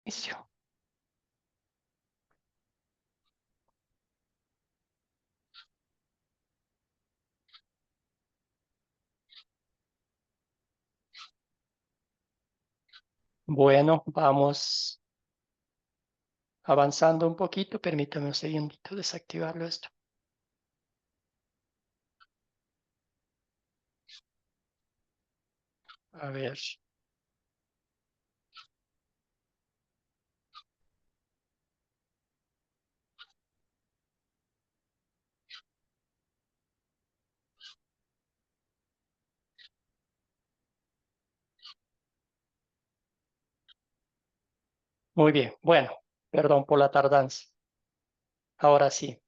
Inicio. Bueno, vamos avanzando un poquito. Permítame un segundito desactivarlo esto. A ver. Muy bien. Bueno, perdón por la tardanza. Ahora sí.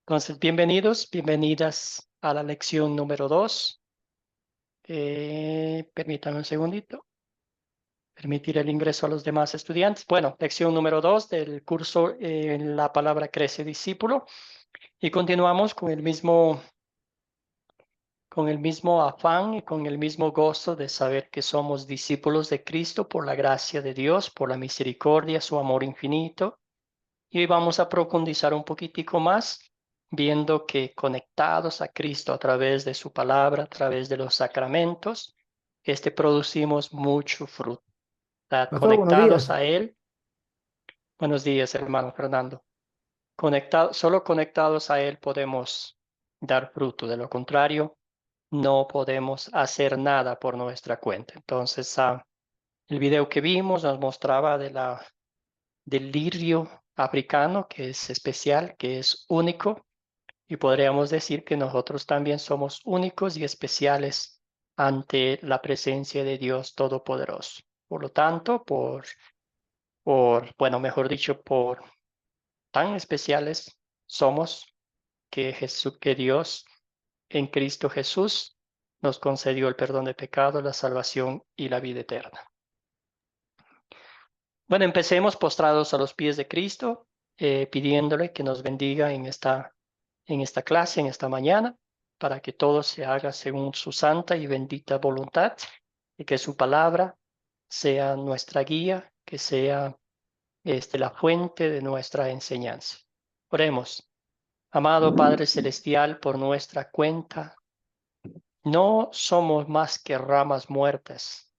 Entonces, bienvenidos, bienvenidas a la lección número 2. Permítame un segundito. Permitir el ingreso a los demás estudiantes. Bueno, lección número 2 del curso La palabra crece discípulo. Y continuamos con el mismo afán y con el mismo gozo de saber que somos discípulos de Cristo por la gracia de Dios, por la misericordia, su amor infinito. Y hoy vamos a profundizar un poquitico más, viendo que conectados a Cristo a través de su palabra, a través de los sacramentos, producimos mucho fruto. Pastor, buenos Conectados días. a Él. Buenos días, hermano Fernando. Solo conectados a Él podemos dar fruto. De lo contrario, no podemos hacer nada por nuestra cuenta. Entonces, el video que vimos nos mostraba del lirio africano, que es especial, que es único, y podríamos decir que nosotros también somos únicos y especiales ante la presencia de Dios Todopoderoso. Por lo tanto, bueno, mejor dicho, por tan especiales somos que Dios en Cristo Jesús nos concedió el perdón de pecados, la salvación y la vida eterna. Bueno, empecemos postrados a los pies de Cristo, pidiéndole que nos bendiga en esta clase, en esta mañana, para que todo se haga según su santa y bendita voluntad, y que su palabra sea nuestra guía, que sea la fuente de nuestra enseñanza. Oremos. Amado Padre Celestial, por nuestra cuenta, no somos más que ramas muertas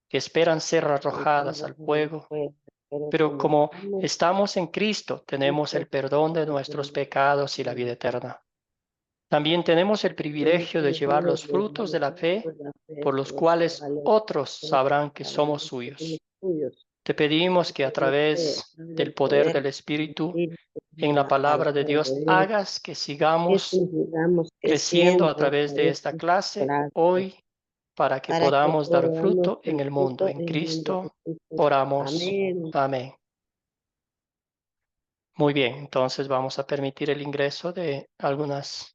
que esperan ser arrojadas al fuego, pero como estamos en Cristo, tenemos el perdón de nuestros pecados y la vida eterna. También tenemos el privilegio de llevar los frutos de la fe por los cuales otros sabrán que somos suyos. Te pedimos que a través del poder del Espíritu en la palabra de Dios hagas que sigamos creciendo a través de esta clase hoy para que podamos dar fruto en el mundo. En Cristo oramos. Amén. Muy bien, entonces vamos a permitir el ingreso de algunos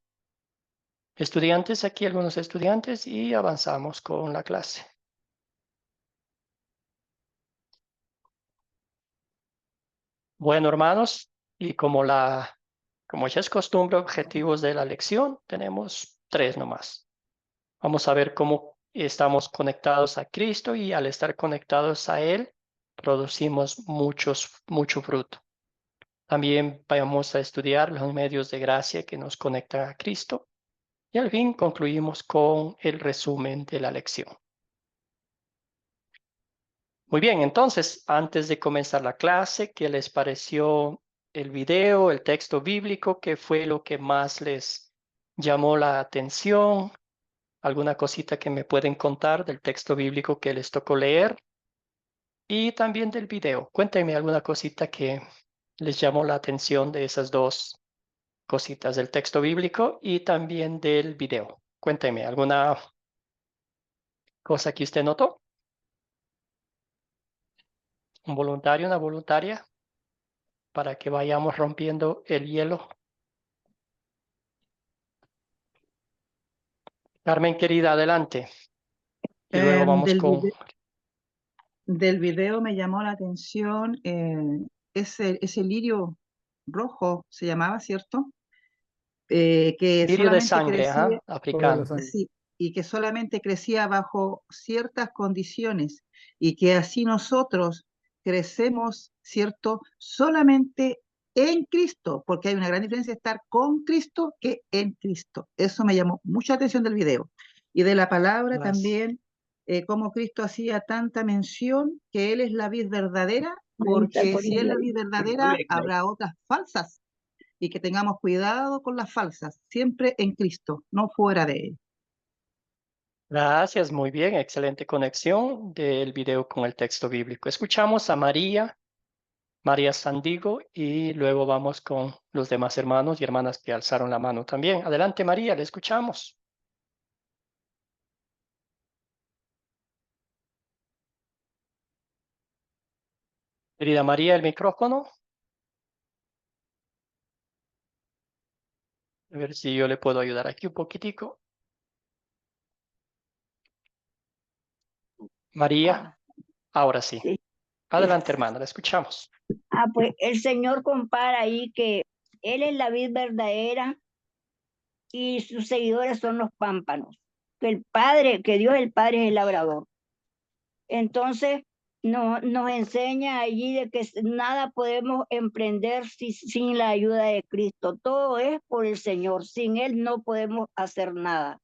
estudiantes, y avanzamos con la clase. Bueno, hermanos, y como ya es costumbre, objetivos de la lección, tenemos 3 nomás. Vamos a ver cómo estamos conectados a Cristo, y al estar conectados a Él, producimos mucho fruto. También vamos a estudiar los medios de gracia que nos conectan a Cristo. Y al fin concluimos con el resumen de la lección. Muy bien, entonces, antes de comenzar la clase, ¿qué les pareció el video, el texto bíblico? ¿Qué fue lo que más les llamó la atención? ¿Alguna cosita que me pueden contar del texto bíblico que les tocó leer? Y también del video. Cuéntenme alguna cosita que les llamó la atención de esas dos cositas, del texto bíblico y también del video. Cuéntenme alguna cosa que usted notó. Un voluntario, una voluntaria, para que vayamos rompiendo el hielo. Carmen, querida, adelante. Y luego vamos Del con... del video me llamó la atención ese lirio rojo, se llamaba, ¿cierto? Que Lirio de solamente sangre, crecía, africano. de la sangre. Sí, y que solamente crecía bajo ciertas condiciones y que así nosotros crecemos, ¿cierto? Solamente en Cristo, porque hay una gran diferencia estar con Cristo que en Cristo. Eso me llamó mucha atención del video. Y de la palabra Gracias. también, cómo Cristo hacía tanta mención que Él es la vid verdadera, Ahí está porque si Él es poniendo la ahí. vid verdadera, habrá otras falsas. Y que tengamos cuidado con las falsas, siempre en Cristo, no fuera de Él. Gracias, muy bien, excelente conexión del video con el texto bíblico. Escuchamos a María Sandigo, y luego vamos con los demás hermanos y hermanas que alzaron la mano también. Adelante, María, le escuchamos. Querida María, el micrófono. A ver si yo le puedo ayudar aquí un poquitico. María, ahora sí. Sí. Adelante, hermana, la escuchamos. Pues el Señor compara ahí que Él es la vid verdadera y sus seguidores son los pámpanos. Que Dios el Padre es el labrador. Entonces, nos enseña allí de que nada podemos emprender sin la ayuda de Cristo. Todo es por el Señor. Sin Él no podemos hacer nada.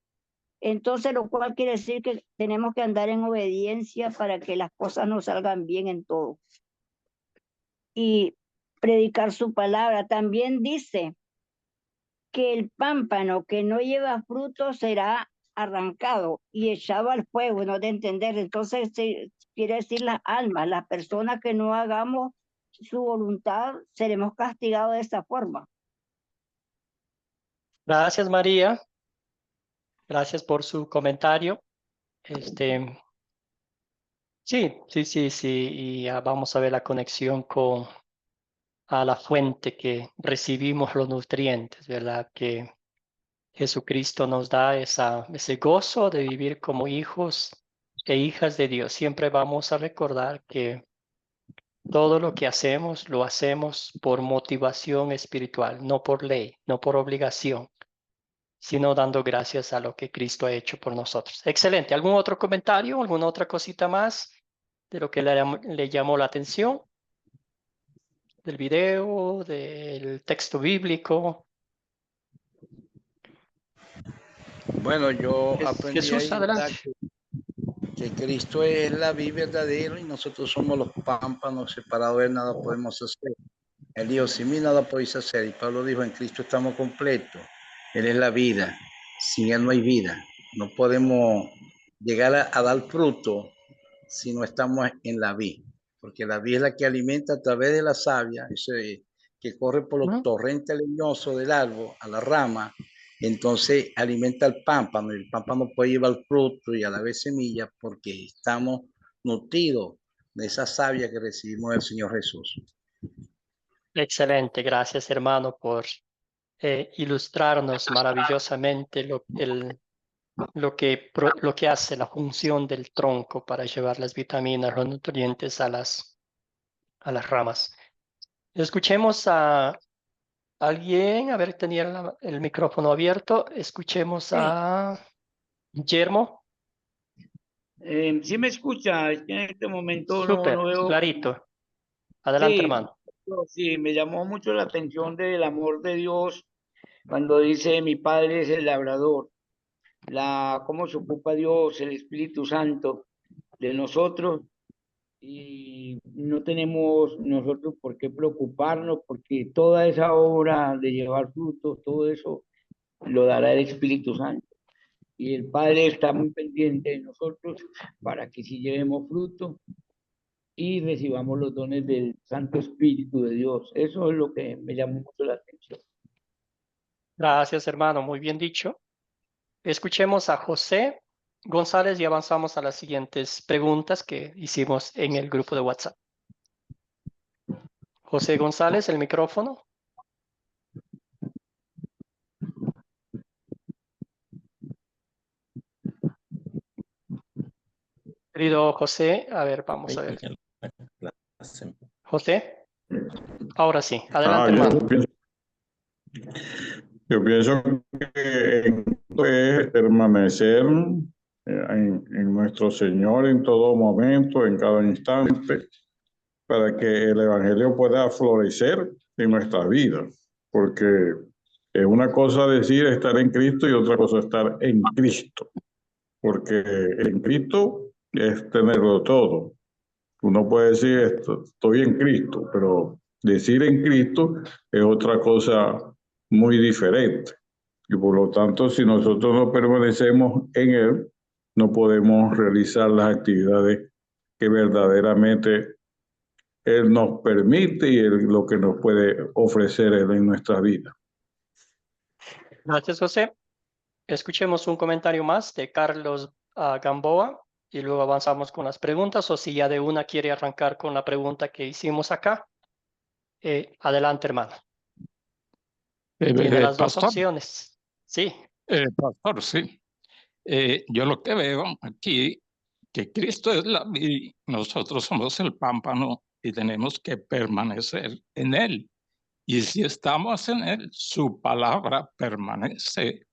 Entonces, lo cual quiere decir que tenemos que andar en obediencia para que las cosas nos salgan bien en todo. Y predicar su palabra. También dice que el pámpano que no lleva fruto será arrancado y echado al fuego, no de entender. Entonces, quiere decir las almas, las personas que no hagamos su voluntad, seremos castigados de esa forma. Gracias, María. Gracias por su comentario. Sí. Y vamos a ver la conexión con a la fuente que recibimos los nutrientes, ¿verdad? Que Jesucristo nos da ese gozo de vivir como hijos e hijas de Dios. Siempre vamos a recordar que todo lo que hacemos, lo hacemos por motivación espiritual, no por ley, no por obligación, sino dando gracias a lo que Cristo ha hecho por nosotros. Excelente. ¿Algún otro comentario? ¿Alguna otra cosita más de lo que le llamó la atención? ¿Del video, del texto bíblico? Bueno, yo aprendí Jesús, ahí, ¿verdad? adelante. Que Cristo es la vid verdadera y nosotros somos los pámpanos, separados de él nada podemos hacer. Él dijo, sin mí nada podéis hacer. Y Pablo dijo, en Cristo estamos completos. Él es la vida. Sin él no hay vida. No podemos llegar a dar fruto si no estamos en la vid. Porque la vid es la que alimenta a través de la savia, que corre por los torrentes leñosos del árbol a la rama. Entonces alimenta al pámpano y el pámpano puede llevar fruto y a la vez semilla porque estamos nutridos de esa savia que recibimos del Señor Jesús. Excelente, gracias hermano por ilustrarnos maravillosamente lo que hace la función del tronco para llevar las vitaminas, los nutrientes a las ramas. Escuchemos a alguien, a ver, tenía el micrófono abierto. Escuchemos a Guillermo. Sí me escucha, es que en este momento no Súper, veo. clarito. Adelante, Sí, hermano. sí, me llamó mucho la atención del amor de Dios cuando dice mi Padre es el labrador, cómo se ocupa Dios, el Espíritu Santo de nosotros, y no tenemos nosotros por qué preocuparnos porque toda esa obra de llevar frutos, todo eso lo dará el Espíritu Santo. Y el Padre está muy pendiente de nosotros para que si llevemos fruto y recibamos los dones del Santo Espíritu de Dios. Eso es lo que me llamó mucho la atención. Gracias, hermano. Muy bien dicho. Escuchemos a José González y avanzamos a las siguientes preguntas que hicimos en el grupo de WhatsApp. José González, el micrófono. Querido José, a ver, vamos a ver. José, ahora sí, adelante, hermano. Yo pienso que es permanecer en nuestro Señor en todo momento, en cada instante, para que el evangelio pueda florecer en nuestra vida, porque es una cosa decir estar en Cristo y otra cosa estar en Cristo, porque en Cristo es tenerlo todo. Uno puede decir estoy en Cristo, pero decir en Cristo es otra cosa muy diferente. Y por lo tanto, si nosotros no permanecemos en Él, no podemos realizar las actividades que verdaderamente Él nos permite y lo que nos puede ofrecer Él en nuestra vida. Gracias, José. Escuchemos un comentario más de Carlos Gamboa y luego avanzamos con las preguntas, o si ya de una quiere arrancar con la pregunta que hicimos acá. Adelante, hermano. Tiene las dos Pastor, opciones. Sí, pastor, sí. Yo lo que veo aquí, que Cristo es la vid, nosotros somos el pámpano y tenemos que permanecer en Él. Y si estamos en Él, su palabra permanece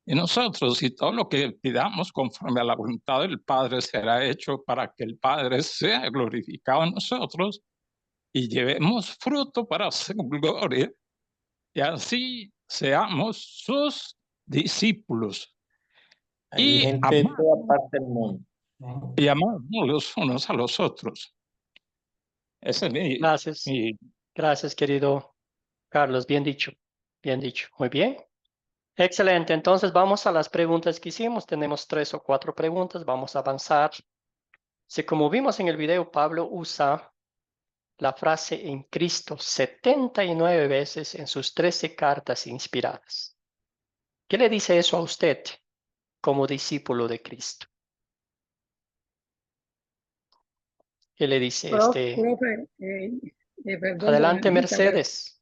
en nosotros, y todo lo que pidamos conforme a la voluntad del Padre será hecho para que el Padre sea glorificado en nosotros y llevemos fruto para su gloria, y así seamos sus discípulos. Hay Y gente de toda parte del mundo. amamos los unos a los otros. Ese es gracias. Gracias, querido Carlos. Bien dicho. Bien dicho. Muy bien. Excelente. Entonces vamos a las preguntas que hicimos. Tenemos 3 o 4 preguntas. Vamos a avanzar. Si como vimos en el video, Pablo usa la frase en Cristo 79 veces en sus 13 cartas inspiradas. ¿Qué le dice eso a usted como discípulo de Cristo? ¿Qué le dice Profe, perdón por la Adelante, pregunta, pero Mercedes.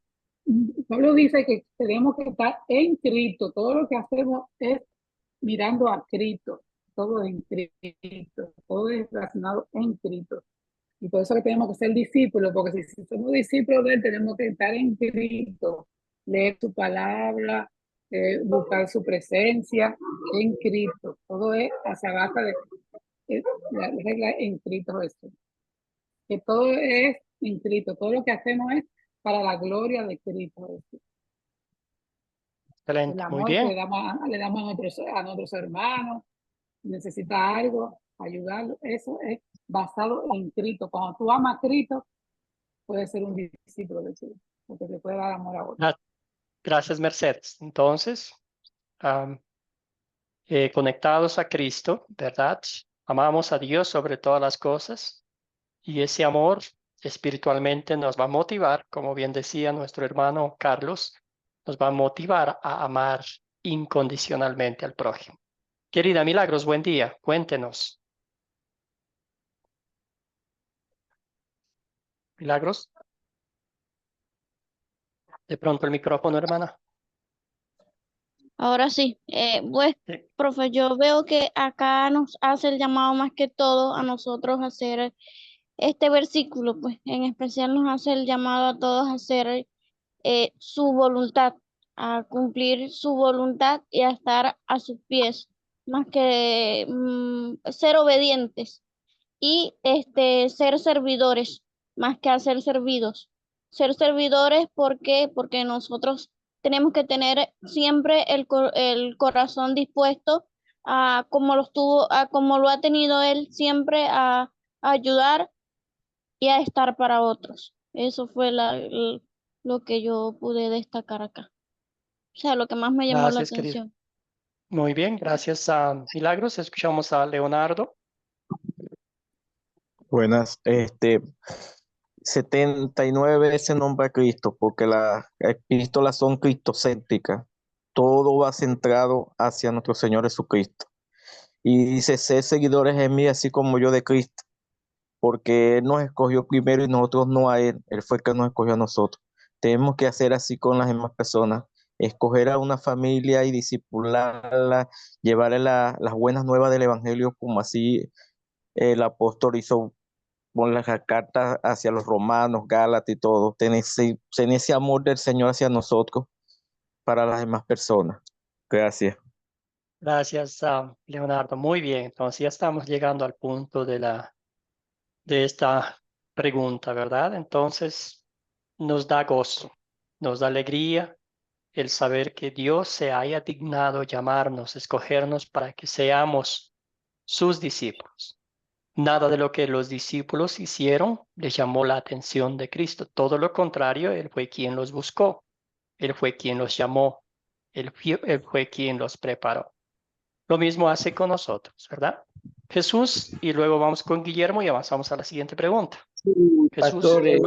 Pablo dice que tenemos que estar en Cristo. Todo lo que hacemos es mirando a Cristo. Todo en Cristo. Todo es relacionado en Cristo. Y por eso que tenemos que ser discípulos, porque si somos discípulos de Él, tenemos que estar en Cristo. Leer su palabra, buscar su presencia en Cristo. Todo es hacia base de la regla en Cristo Jesús. Que todo es en Cristo, todo lo que hacemos es para la gloria de Cristo Jesús. Excelente, El muy amor que bien. le damos a nuestros hermanos, necesita algo, ayudarlo, eso es basado en Cristo. Cuando tú amas a Cristo, puedes ser un discípulo de Cristo, porque te puede dar amor a otro. Gracias, Mercedes. Entonces, conectados a Cristo, ¿verdad? Amamos a Dios sobre todas las cosas y ese amor espiritualmente nos va a motivar, como bien decía nuestro hermano Carlos, nos va a motivar a amar incondicionalmente al prójimo. Querida Milagros, buen día. Cuéntenos. Milagros. De pronto el micrófono, hermana. Ahora sí, pues, Sí. profe, yo veo que acá nos hace el llamado más que todo a nosotros a hacer este versículo, pues en especial nos hace el llamado a todos a hacer su voluntad, a cumplir su voluntad y a estar a sus pies, más que ser obedientes y ser servidores, más que a ser servidos. Ser servidores, ¿por qué? Porque nosotros tenemos que tener siempre el corazón dispuesto a como lo ha tenido él siempre a ayudar y a estar para otros. Eso fue lo que yo pude destacar acá. O sea, lo que más me llamó la Gracias, querido. atención. Muy bien, gracias a Milagros. Escuchamos a Leonardo. Buenas, 79 veces nombra a Cristo, porque las epístolas son cristocéntricas. Todo va centrado hacia nuestro Señor Jesucristo. Y dice, ser seguidores en mí, así como yo de Cristo, porque Él nos escogió primero y nosotros no a Él. Él fue el que nos escogió a nosotros. Tenemos que hacer así con las demás personas, escoger a una familia y discipularla, llevarle las buenas nuevas del Evangelio, como así el apóstol hizo con las cartas hacia los romanos, Gálatas y todo. Tener ese amor del Señor hacia nosotros para las demás personas. Gracias. Gracias, Leonardo. Muy bien. Entonces ya estamos llegando al punto de esta pregunta, ¿verdad? Entonces nos da gozo, nos da alegría el saber que Dios se haya dignado llamarnos, escogernos para que seamos sus discípulos. Nada de lo que los discípulos hicieron les llamó la atención de Cristo. Todo lo contrario, Él fue quien los buscó. Él fue quien los llamó. Él fue quien los preparó. Lo mismo hace con nosotros, ¿verdad? Jesús, y luego vamos con Guillermo y avanzamos a la siguiente pregunta. Sí, Jesús. pastor, a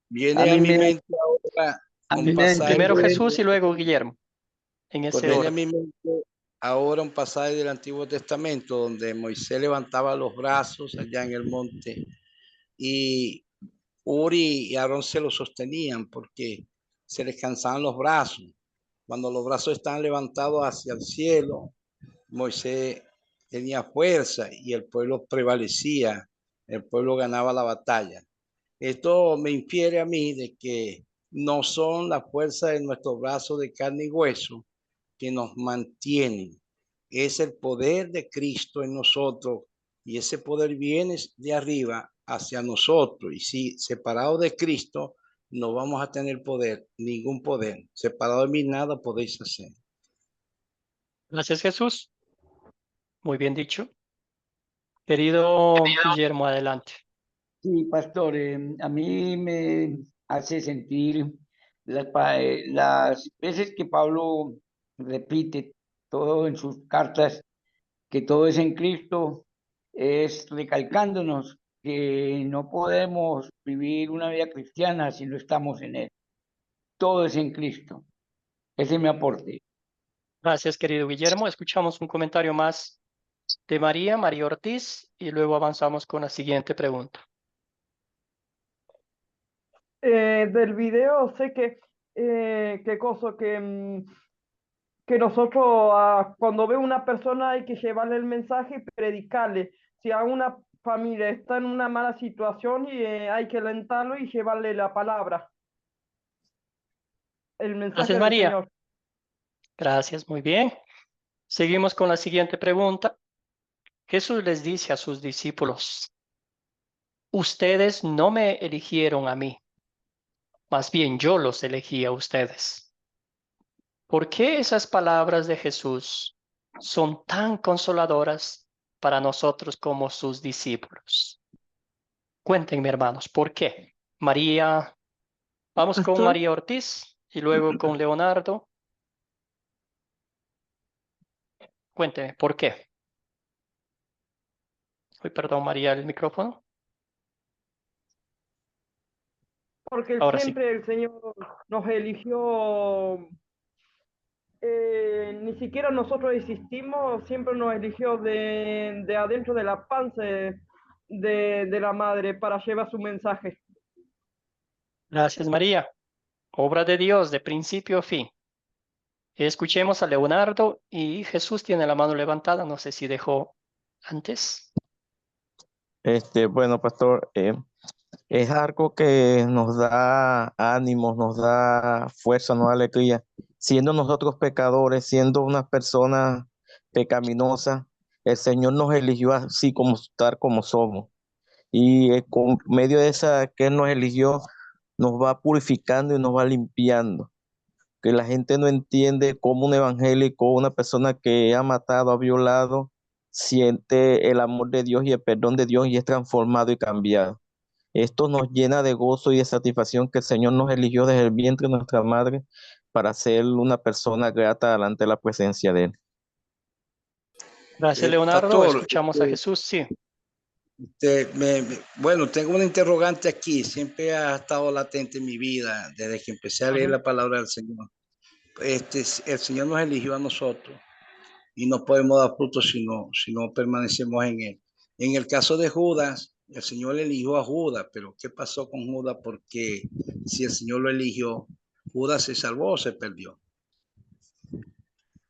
Viene a mí mi me, mente ahora a un mí me pasaje. Primero entendió Jesús y luego Guillermo, en ese Viene a orden. mi mente ahora un pasaje del Antiguo Testamento donde Moisés levantaba los brazos allá en el monte y Uri y Aarón se lo sostenían porque se les cansaban los brazos. Cuando los brazos estaban levantados hacia el cielo, Moisés tenía fuerza y el pueblo prevalecía, el pueblo ganaba la batalla. Esto me infiere a mí de que no son la fuerza de nuestros brazos de carne y hueso que nos mantienen. Es el poder de Cristo en nosotros y ese poder viene de arriba hacia nosotros. Y si separado de Cristo no vamos a tener poder, ningún poder. Separado de mí nada podéis hacer. Gracias, Jesús. Muy bien dicho. Querido Guillermo, adelante. Sí, pastor, a mí me hace sentir las veces que Pablo repite todo en sus cartas, que todo es en Cristo, es recalcándonos que no podemos vivir una vida cristiana si no estamos en Él. Todo es en Cristo. Ese es mi aporte. Gracias, querido Guillermo. Escuchamos un comentario más de María Ortiz, y luego avanzamos con la siguiente pregunta. Del video sé que cosa que nosotros cuando ve una persona hay que llevarle el mensaje y predicarle. Si a una familia está en una mala situación y hay que alentarlo y llevarle la palabra, el mensaje Gracias, del María. Señor. Gracias, muy bien. Seguimos con la siguiente pregunta. Jesús les dice a sus discípulos: ustedes no me eligieron a mí, más bien yo los elegí a ustedes. ¿Por qué esas palabras de Jesús son tan consoladoras para nosotros como sus discípulos? Cuéntenme, hermanos, ¿por qué? María, vamos con Pastor, María Ortiz y luego con Leonardo. Cuénteme, ¿por qué? Uy, perdón, María, el micrófono. Porque Ahora sí. siempre el Señor nos eligió, ni siquiera nosotros existimos, siempre nos eligió de adentro de la panza de la madre para llevar su mensaje. Gracias, María. Obra de Dios de principio a fin. Escuchemos a Leonardo, y Jesús tiene la mano levantada. No sé si dejó antes. Bueno, pastor, es algo que nos da ánimos, nos da fuerza, nos da alegría. Siendo nosotros pecadores, siendo unas personas pecaminosas, el Señor nos eligió así como estar como somos. Y con medio de esa que Él nos eligió, nos va purificando y nos va limpiando. Que la gente no entiende cómo un evangélico, una persona que ha matado, ha violado, siente el amor de Dios y el perdón de Dios y es transformado y cambiado. Esto nos llena de gozo y de satisfacción que el Señor nos eligió desde el vientre de nuestra madre para ser una persona grata delante de la presencia de Él. Gracias, Leonardo. Pastor, Escuchamos a Jesús. Sí. bueno, tengo una interrogante aquí. Siempre ha estado latente en mi vida desde que empecé a leer la palabra del Señor. El Señor nos eligió a nosotros y no podemos dar frutos si no permanecemos en Él. En el caso de Judas, el Señor eligió a Judas, pero ¿qué pasó con Judas? Porque si el Señor lo eligió, Judas se salvó o se perdió.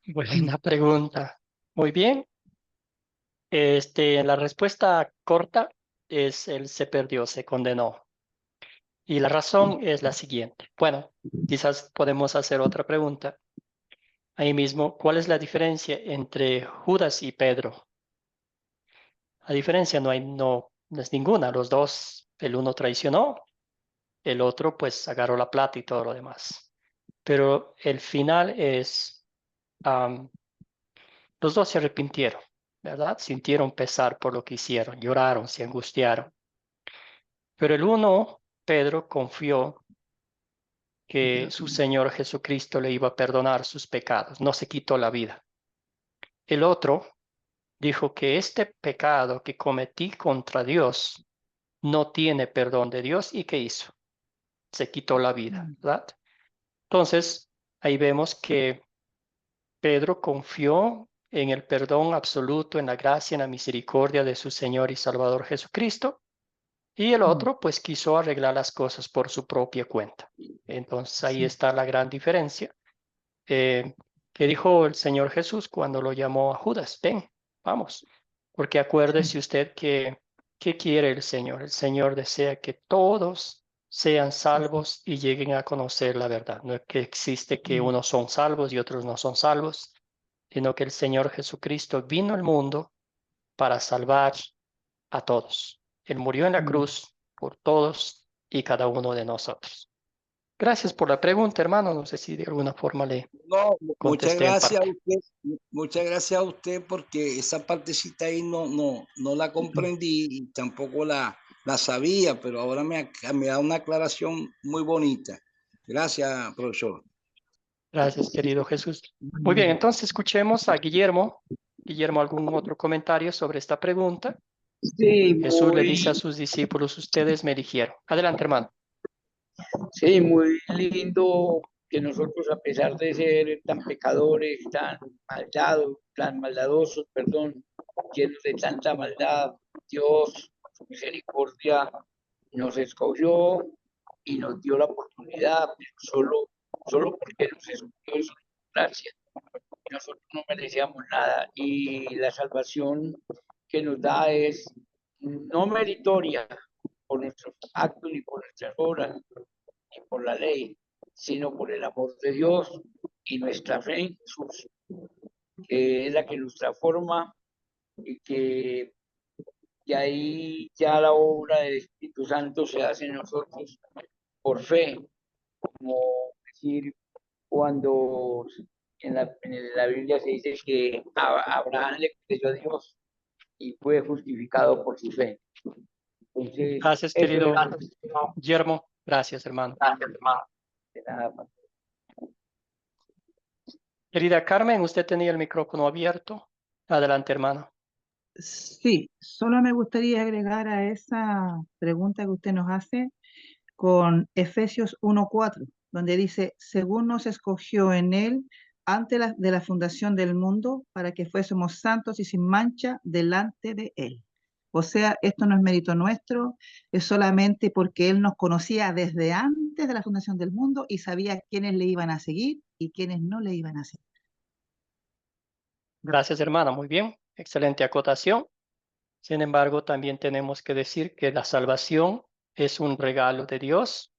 Buena pregunta. Muy bien. La respuesta corta es: él se perdió, se condenó. Y la razón es la siguiente. Bueno, quizás podemos hacer otra pregunta. Ahí mismo, ¿cuál es la diferencia entre Judas y Pedro? La diferencia no es ninguna. Los dos El uno traicionó, el otro pues agarró la plata y todo lo demás. Pero el final es, los dos se arrepintieron, ¿verdad? Sintieron pesar por lo que hicieron, lloraron, se angustiaron. Pero el uno, Pedro, confió que su Señor Jesucristo le iba a perdonar sus pecados, no se quitó la vida. El otro dijo que este pecado que cometí contra Dios no tiene perdón de Dios. ¿Y qué hizo? Se quitó la vida, ¿verdad? Entonces, ahí vemos que Pedro confió en el perdón absoluto, en la gracia, en la misericordia de su Señor y Salvador Jesucristo, y el otro pues quiso arreglar las cosas por su propia cuenta. Entonces ahí está la gran diferencia. Que dijo el Señor Jesús cuando lo llamó a Judas: ven, vamos, porque acuérdese usted que ¿qué quiere el Señor? El Señor desea que todos sean salvos y lleguen a conocer la verdad. No es que existe que unos son salvos y otros no son salvos, sino que el Señor Jesucristo vino al mundo para salvar a todos. Él murió en la cruz por todos y cada uno de nosotros. Gracias por la pregunta, hermano. No sé si de alguna forma le No, muchas contesté en gracias a parte. usted, muchas gracias a usted, porque esa partecita ahí no la comprendí y tampoco la sabía, pero ahora me da una aclaración muy bonita. Gracias, profesor. Gracias, querido Jesús. Muy bien, entonces escuchemos a Guillermo. Guillermo, ¿algún otro comentario sobre esta pregunta? Sí, Jesús le dice a sus discípulos: ustedes me eligieron. Adelante, hermano. sí, muy lindo que nosotros, a pesar de ser tan pecadores, tan maldadosos, perdón, llenos de tanta maldad, Dios, su misericordia, nos escogió y nos dio la oportunidad, pero solo porque nos escogió, es una gracia. Nosotros no merecíamos nada y la salvación que nos da es no meritoria por nuestros actos ni por nuestras obras ni por la ley, sino por el amor de Dios y nuestra fe en Jesús, que es la que nos transforma y que ahí ya la obra del Espíritu Santo se hace en nosotros por fe, como decir cuando en la Biblia se dice que Abraham le creyó a Dios y fue justificado por su fe. Entonces, Gracias, eso querido es Guillermo. Gracias, hermano. de nada. Querida Carmen, usted tenía el micrófono abierto. Adelante, hermano. Sí, solo me gustaría agregar a esa pregunta que usted nos hace con Efesios 1:4, donde dice: según nos escogió en él antes de la fundación del mundo, para que fuésemos santos y sin mancha delante de él. O sea, esto no es mérito nuestro, es solamente porque él nos conocía desde antes de la fundación del mundo y sabía quiénes le iban a seguir y quiénes no le iban a seguir. Gracias, hermano. Muy bien. Excelente acotación. Sin embargo, también tenemos que decir que la salvación es un regalo de Dios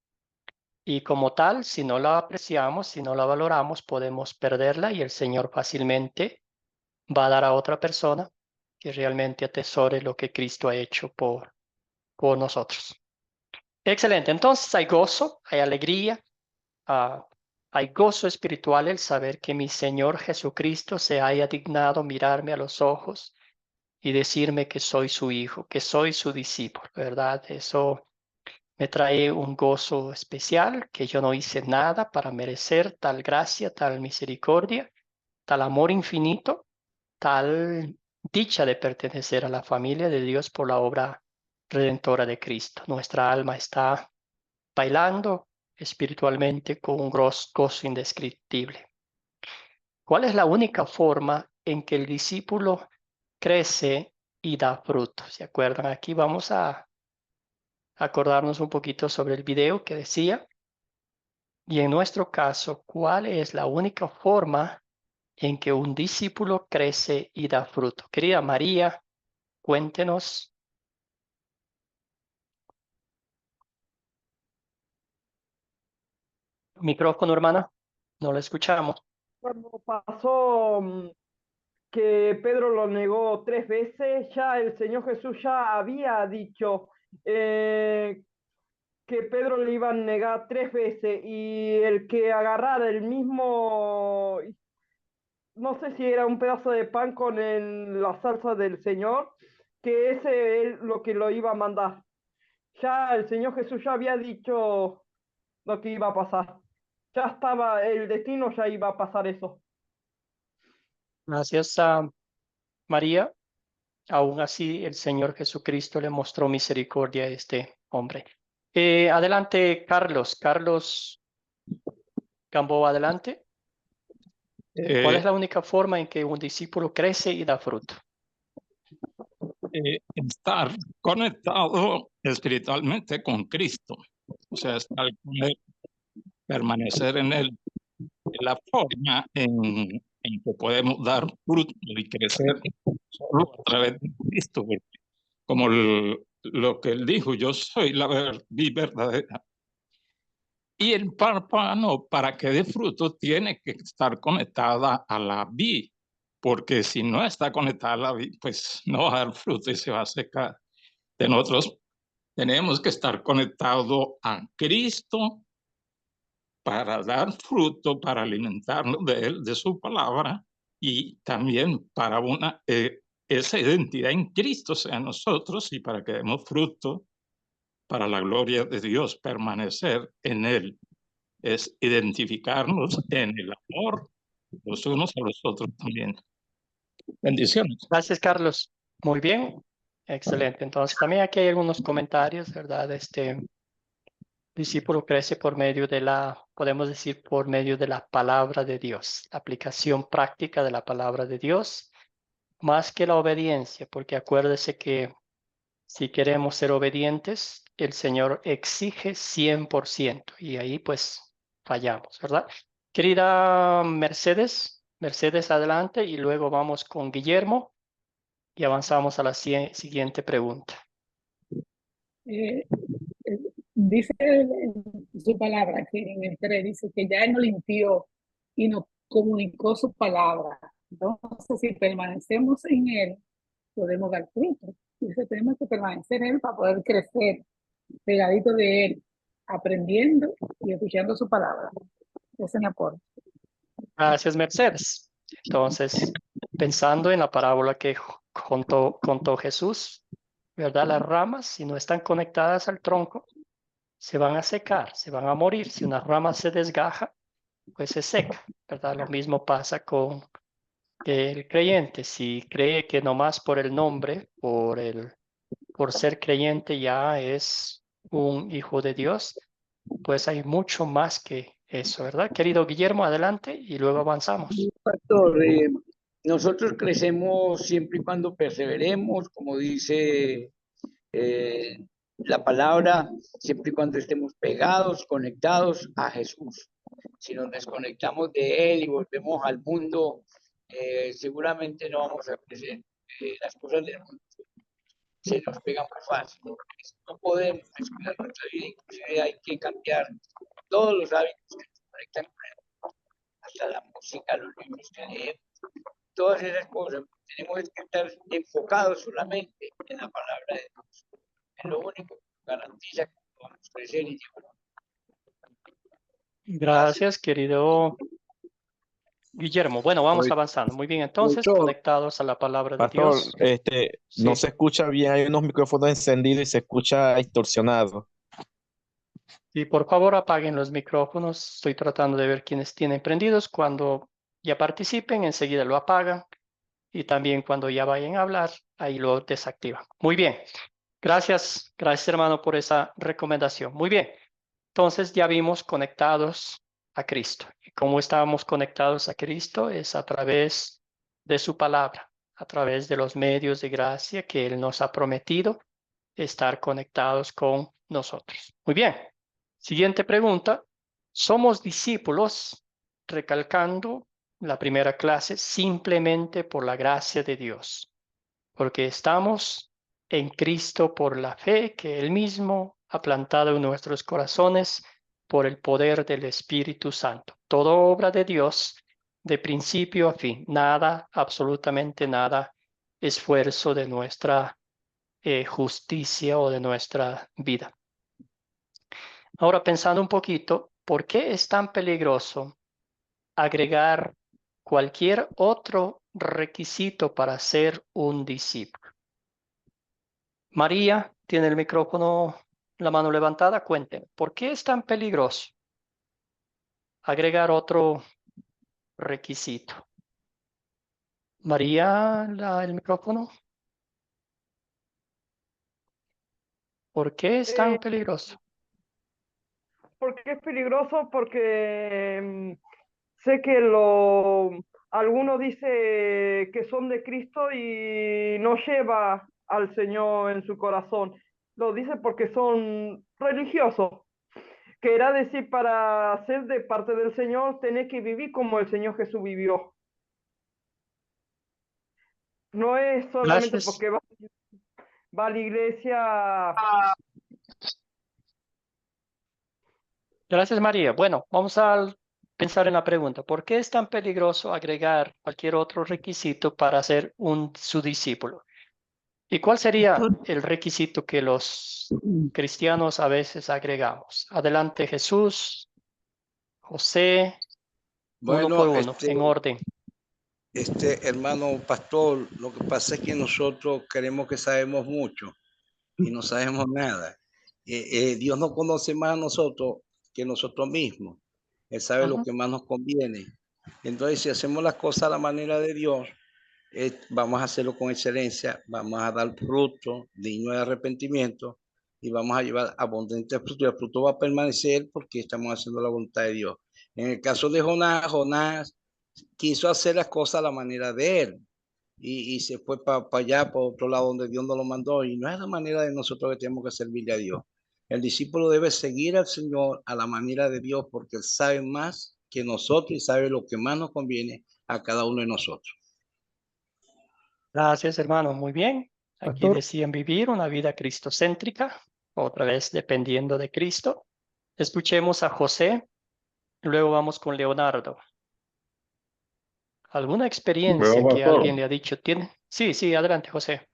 y como tal, si no la apreciamos, si no la valoramos, podemos perderla y el Señor fácilmente va a dar a otra persona que realmente atesore lo que Cristo ha hecho por nosotros. Excelente. Entonces hay gozo, hay alegría, hay gozo espiritual el saber que mi Señor Jesucristo se haya dignado mirarme a los ojos y decirme que soy su hijo, que soy su discípulo, ¿verdad? Eso me trae un gozo especial, que yo no hice nada para merecer tal gracia, tal misericordia, tal amor infinito, tal dicha de pertenecer a la familia de Dios por la obra redentora de Cristo. Nuestra alma está bailando espiritualmente con un gozo indescriptible. ¿Cuál es la única forma en que el discípulo crece y da fruto? ¿Se acuerdan? Aquí vamos a acordarnos un poquito sobre el video que decía. Y en nuestro caso, ¿cuál es la única forma en que un discípulo crece y da fruto? Querida María, cuéntenos. Micrófono, hermana. No la escuchamos. Cuando pasó que Pedro lo negó 3 veces, ya el Señor Jesús ya había dicho que Pedro le iba a negar 3 veces y el que agarrara el mismo, no sé si era un pedazo de pan con la salsa del Señor, que ese es lo que lo iba a mandar. Ya el Señor Jesús ya había dicho lo que iba a pasar. Ya estaba, el destino ya iba a pasar eso. Gracias a María. Aún así, el Señor Jesucristo le mostró misericordia a este hombre. Adelante, Carlos. Carlos Gamboa, adelante. ¿Cuál es la única forma en que un discípulo crece y da fruto? Estar conectado espiritualmente con Cristo, o sea, estar con Él, permanecer en Él, la forma en que podemos dar fruto y crecer solo a través de Cristo, porque como lo que Él dijo, yo soy la vid verdadera. Y el pámpano, para que dé fruto, tiene que estar conectada a la vid, porque si no está conectada a la vid, pues no va a dar fruto y se va a secar. De nosotros tenemos que estar conectados a Cristo para dar fruto, para alimentarnos de Él, de su palabra, y también para esa identidad en Cristo sea nosotros y para que demos fruto para la gloria de Dios, permanecer en Él. Es identificarnos en el amor los unos a los otros también. Bendiciones. Gracias, Carlos. Muy bien. Excelente. Entonces, también aquí hay algunos comentarios, ¿verdad? Discípulo crece por medio de podemos decir, por medio de la palabra de Dios, la aplicación práctica de la palabra de Dios, más que la obediencia, porque acuérdese que si queremos ser obedientes, el Señor exige 100% y ahí pues fallamos, ¿verdad? Querida Mercedes, adelante y luego vamos con Guillermo y avanzamos a la siguiente pregunta. Dice su palabra, que en el 3 dice que ya Él nos limpió y nos comunicó su palabra. Entonces, si permanecemos en Él, podemos dar fruto. Dice, tenemos que permanecer en Él para poder crecer, pegadito de Él, aprendiendo y escuchando su palabra. Ese es mi aporte. Gracias, Mercedes. Entonces, pensando en la parábola que contó Jesús, ¿verdad? Las ramas, si no están conectadas al tronco, se van a secar, se van a morir. Si una rama se desgaja, pues se seca, ¿verdad? Lo mismo pasa con el creyente. Si cree que nomás por el nombre, por ser creyente ya es un hijo de Dios, pues hay mucho más que eso, ¿verdad? Querido Guillermo, adelante y luego avanzamos. Pastor, nosotros crecemos siempre y cuando perseveremos, como dice la palabra, siempre y cuando estemos pegados, conectados a Jesús. Si nos desconectamos de Él y volvemos al mundo, seguramente no vamos a crecer. Las cosas del mundo se nos pegan muy fácil. No podemos descuidar nuestra vida, inclusive hay que cambiar todos los hábitos que nos conectan con Él, hasta la música, los libros que leemos, todas esas cosas. Tenemos que estar enfocados solamente en la palabra de Dios. Es lo único que garantiza que podamos crecer y llevar. Gracias, querido Guillermo. Bueno, vamos avanzando. Muy bien, entonces, conectados a la palabra de Pastor, Dios. no Sí. se escucha bien, hay unos micrófonos encendidos y se escucha distorsionado. Y por favor apaguen los micrófonos. Estoy tratando de ver quiénes tienen prendidos. Cuando ya participen, enseguida lo apagan. Y también cuando ya vayan a hablar, ahí lo desactivan. Muy bien. Gracias, hermano, por esa recomendación. Muy bien. Entonces ya vimos conectados a Cristo. ¿Y cómo estábamos conectados a Cristo? Es a través de su palabra, a través de los medios de gracia que Él nos ha prometido estar conectados con nosotros. Muy bien. Siguiente pregunta. ¿Somos discípulos, recalcando la primera clase, simplemente por la gracia de Dios? Porque estamos en Cristo por la fe que Él mismo ha plantado en nuestros corazones por el poder del Espíritu Santo. Todo obra de Dios de principio a fin. Nada, absolutamente nada, esfuerzo de nuestra justicia o de nuestra vida. Ahora pensando un poquito, ¿por qué es tan peligroso agregar cualquier otro requisito para ser un discípulo? María tiene el micrófono, la mano levantada. Cuéntenme, ¿por qué es tan peligroso agregar otro requisito? María, el micrófono. ¿Por qué es tan peligroso? ¿Por qué es peligroso? Porque sé que algunos dice que son de Cristo y no lleva al Señor en su corazón. Lo dice porque son religiosos. Querrá decir, para ser de parte del Señor, tenés que vivir como el Señor Jesús vivió. No es solamente Gracias. porque va a la iglesia. Gracias, María. Bueno, vamos a pensar en la pregunta. ¿Por qué es tan peligroso agregar cualquier otro requisito para ser su discípulo? ¿Y cuál sería Pastor, el requisito que los cristianos a veces agregamos? Adelante, Jesús, José, uno por Bueno, uno, en orden. hermano pastor, lo que pasa es que nosotros creemos que sabemos mucho y no sabemos nada. Dios nos conoce más a nosotros que nosotros mismos. Él sabe lo que más nos conviene. Entonces, si hacemos las cosas a la manera de Dios, vamos a hacerlo con excelencia, vamos a dar fruto digno de arrepentimiento y vamos a llevar abundante fruto. Y el fruto va a permanecer porque estamos haciendo la voluntad de Dios. En el caso de Jonás quiso hacer las cosas a la manera de él y se fue para allá, por otro lado, donde Dios nos lo mandó. Y no es la manera de nosotros que tenemos que servirle a Dios. El discípulo debe seguir al Señor a la manera de Dios porque Él sabe más que nosotros y sabe lo que más nos conviene a cada uno de nosotros. Gracias, hermano. Muy bien. Aquí Pastor. decían vivir una vida cristocéntrica, otra vez dependiendo de Cristo. Escuchemos a José, luego vamos con Leonardo. ¿Alguna experiencia Bueno, que pastor, alguien le ha dicho? ¿Tiene? Sí, sí, adelante, José.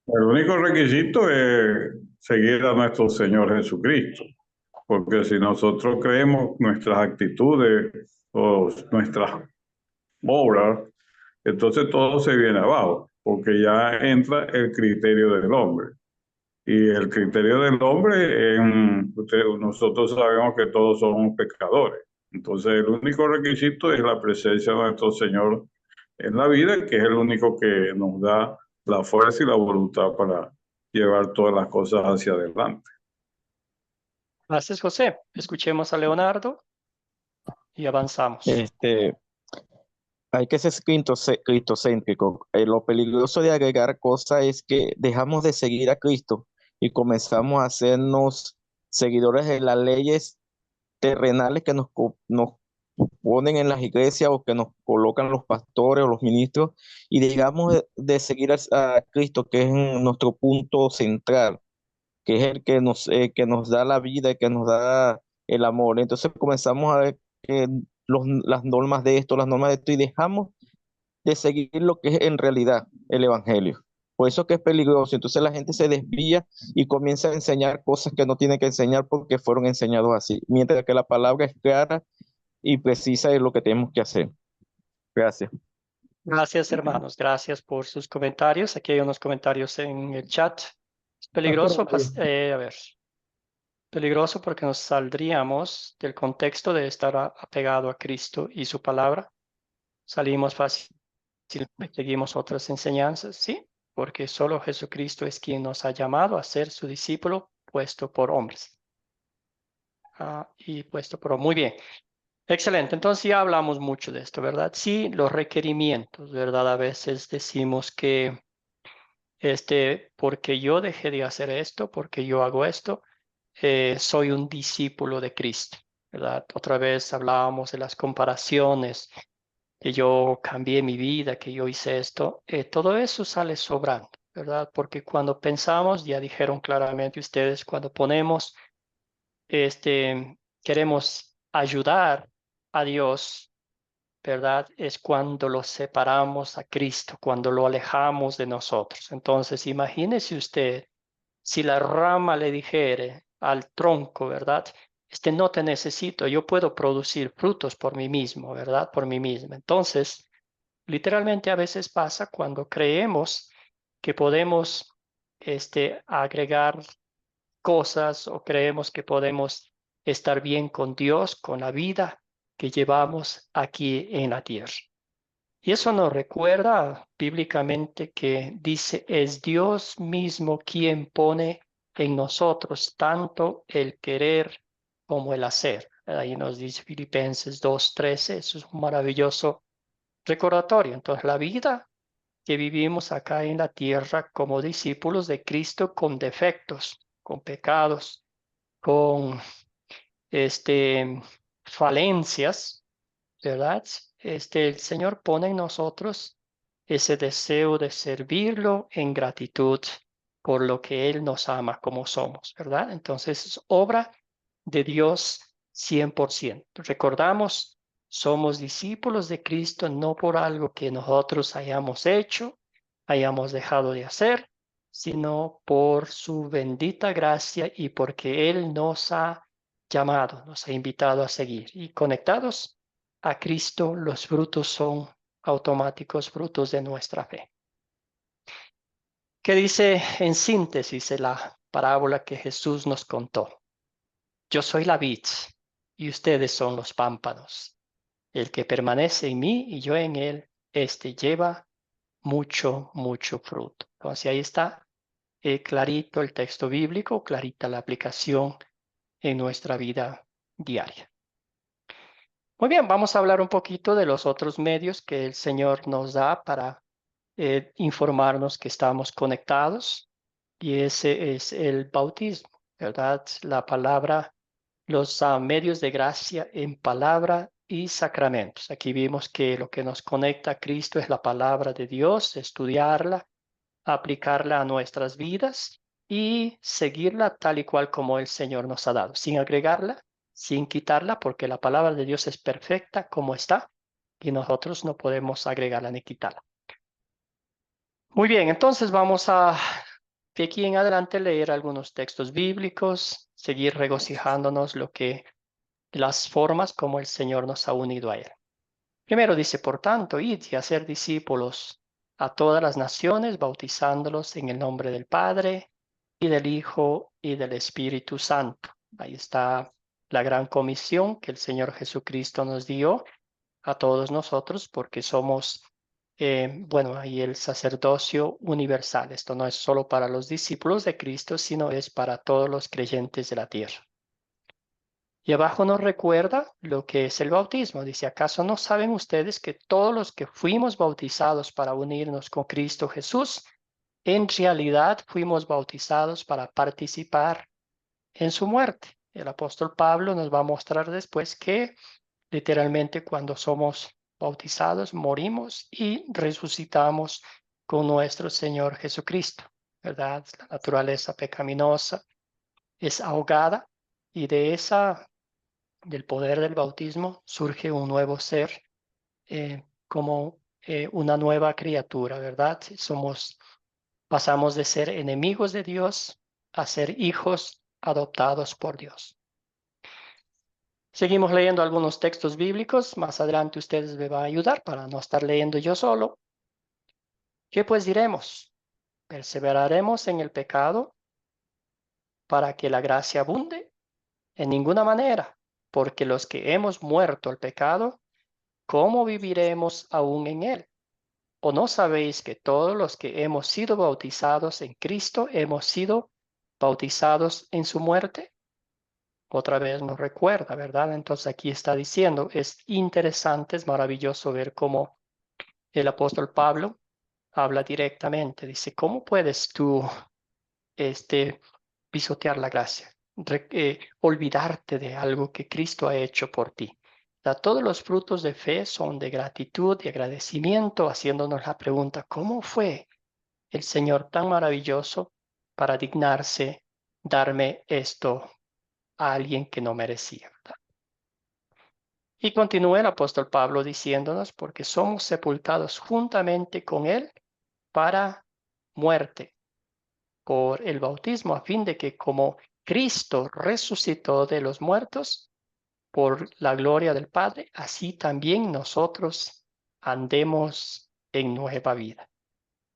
el único requisito es seguir a nuestro Señor Jesucristo, porque si nosotros creemos nuestras actitudes o nuestras obras, entonces todo se viene abajo, porque ya entra el criterio del hombre. Y el criterio del hombre, nosotros sabemos que todos somos pecadores. Entonces el único requisito es la presencia de nuestro Señor en la vida, que es el único que nos da la fuerza y la voluntad para llevar todas las cosas hacia adelante. Gracias, José. Escuchemos a Leonardo y avanzamos. Hay que ser cristocéntrico. Lo peligroso de agregar cosas es que dejamos de seguir a Cristo y comenzamos a hacernos seguidores de las leyes terrenales que nos ponen en las iglesias o que nos colocan los pastores o los ministros, y dejamos de seguir a Cristo, que es nuestro punto central, que es el que nos da la vida y que nos da el amor. Entonces comenzamos a ver las normas de esto, las normas de esto, y dejamos de seguir lo que es en realidad el evangelio. Por eso que es peligroso. Entonces la gente se desvía y comienza a enseñar cosas que no tiene que enseñar porque fueron enseñados así, mientras que la palabra es clara y precisa de lo que tenemos que hacer. Gracias. Gracias, hermanos. Gracias por sus comentarios. Aquí hay unos comentarios en el chat. Es peligroso, a ver, peligroso porque nos saldríamos del contexto de estar apegado a Cristo y su palabra. Salimos fácilmente, seguimos otras enseñanzas, ¿sí? Porque solo Jesucristo es quien nos ha llamado a ser su discípulo puesto por hombres. Y puesto por... Muy bien. Excelente. Entonces ya hablamos mucho de esto, ¿verdad? Sí, los requerimientos, ¿verdad? A veces decimos que porque yo dejé de hacer esto, porque yo hago esto, soy un discípulo de Cristo, ¿verdad? Otra vez hablábamos de las comparaciones, que yo cambié mi vida, que yo hice esto. Todo eso sale sobrando, ¿verdad? Porque cuando pensamos, ya dijeron claramente ustedes, cuando ponemos, queremos ayudar a Dios ¿verdad? Es cuando lo separamos a Cristo, cuando lo alejamos de nosotros. Entonces, imagínese usted si la rama le dijere al tronco, ¿verdad? No te necesito, yo puedo producir frutos por mí mismo, ¿verdad? Por mí mismo. Entonces, literalmente a veces pasa cuando creemos que podemos agregar cosas o creemos que podemos estar bien con Dios, con la vida que llevamos aquí en la tierra. Y eso nos recuerda bíblicamente que dice, es Dios mismo quien pone en nosotros tanto el querer como el hacer. Ahí nos dice Filipenses 2:13, eso es un maravilloso recordatorio. Entonces, la vida que vivimos acá en la tierra como discípulos de Cristo con defectos, con pecados, con falencias, ¿verdad? El Señor pone en nosotros ese deseo de servirlo en gratitud por lo que Él nos ama como somos, ¿verdad? Entonces es obra de Dios 100%. Recordamos, somos discípulos de Cristo no por algo que nosotros hayamos hecho, hayamos dejado de hacer, sino por su bendita gracia y porque Él nos ha llamado, nos ha invitado a seguir. Y conectados a Cristo, los frutos son automáticos, frutos de nuestra fe. ¿Qué dice en síntesis de la parábola que Jesús nos contó? Yo soy la vid y ustedes son los pámpanos. El que permanece en mí y yo en él, lleva mucho, mucho fruto. Entonces ahí está clarito el texto bíblico, clarita la aplicación en nuestra vida diaria. Muy bien, vamos a hablar un poquito de los otros medios que el Señor nos da para informarnos que estamos conectados, y ese es el bautismo, ¿verdad? La palabra, los medios de gracia en palabra y sacramentos. Aquí vimos que lo que nos conecta a Cristo es la palabra de Dios, estudiarla, aplicarla a nuestras vidas y seguirla tal y cual como el Señor nos ha dado, sin agregarla, sin quitarla, porque la palabra de Dios es perfecta como está y nosotros no podemos agregarla ni quitarla. Muy bien, entonces vamos a de aquí en adelante leer algunos textos bíblicos, seguir regocijándonos las formas como el Señor nos ha unido a Él. Primero dice, por tanto, id y hacer discípulos a todas las naciones, bautizándolos en el nombre del Padre y del Hijo y del Espíritu Santo. Ahí está la gran comisión que el Señor Jesucristo nos dio a todos nosotros porque somos, ahí el sacerdocio universal. Esto no es solo para los discípulos de Cristo, sino es para todos los creyentes de la tierra. Y abajo nos recuerda lo que es el bautismo. Dice, ¿acaso no saben ustedes que todos los que fuimos bautizados para unirnos con Cristo Jesús, en realidad fuimos bautizados para participar en su muerte? El apóstol Pablo nos va a mostrar después que literalmente cuando somos bautizados morimos y resucitamos con nuestro Señor Jesucristo, ¿verdad? La naturaleza pecaminosa es ahogada y del poder del bautismo surge un nuevo ser, como una nueva criatura, ¿verdad? Pasamos de ser enemigos de Dios a ser hijos adoptados por Dios. Seguimos leyendo algunos textos bíblicos. Más adelante ustedes me van a ayudar para no estar leyendo yo solo. ¿Qué pues diremos? ¿Perseveraremos en el pecado para que la gracia abunde? En ninguna manera, porque los que hemos muerto al pecado, ¿cómo viviremos aún en él? ¿O no sabéis que todos los que hemos sido bautizados en Cristo hemos sido bautizados en su muerte? Otra vez nos recuerda, ¿verdad? Entonces aquí está diciendo, es interesante, es maravilloso ver cómo el apóstol Pablo habla directamente. Dice, ¿cómo puedes tú pisotear la gracia? Olvidarte de algo que Cristo ha hecho por ti. Todos los frutos de fe son de gratitud y agradecimiento, haciéndonos la pregunta, ¿cómo fue el Señor tan maravilloso para dignarse darme esto a alguien que no merecía, ¿verdad? Y continúa el apóstol Pablo diciéndonos, porque somos sepultados juntamente con él para muerte por el bautismo, a fin de que como Cristo resucitó de los muertos por la gloria del Padre, así también nosotros andemos en nueva vida.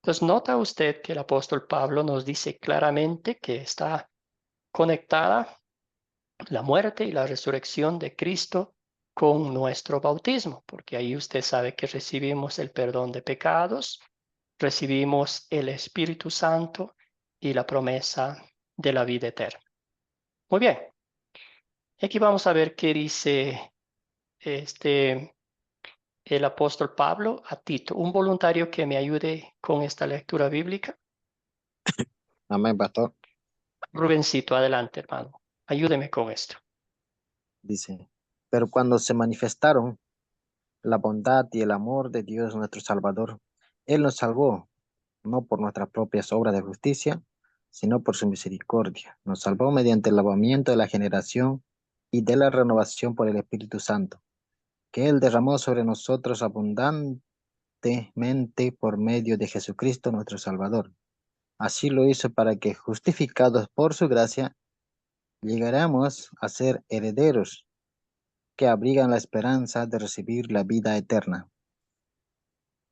Entonces, nota usted que el apóstol Pablo nos dice claramente que está conectada la muerte y la resurrección de Cristo con nuestro bautismo, porque ahí usted sabe que recibimos el perdón de pecados, recibimos el Espíritu Santo y la promesa de la vida eterna. Muy bien. Aquí vamos a ver qué dice el apóstol Pablo a Tito. Un voluntario que me ayude con esta lectura bíblica. Amén, pastor. Rubencito, adelante, hermano. Ayúdeme con esto. Dice, pero cuando se manifestaron la bondad y el amor de Dios nuestro Salvador, Él nos salvó, no por nuestras propias obras de justicia, sino por su misericordia. Nos salvó mediante el lavamiento de la generación y de la renovación por el Espíritu Santo, que Él derramó sobre nosotros abundantemente por medio de Jesucristo nuestro Salvador. Así lo hizo para que, justificados por su gracia, llegáramos a ser herederos que abrigan la esperanza de recibir la vida eterna.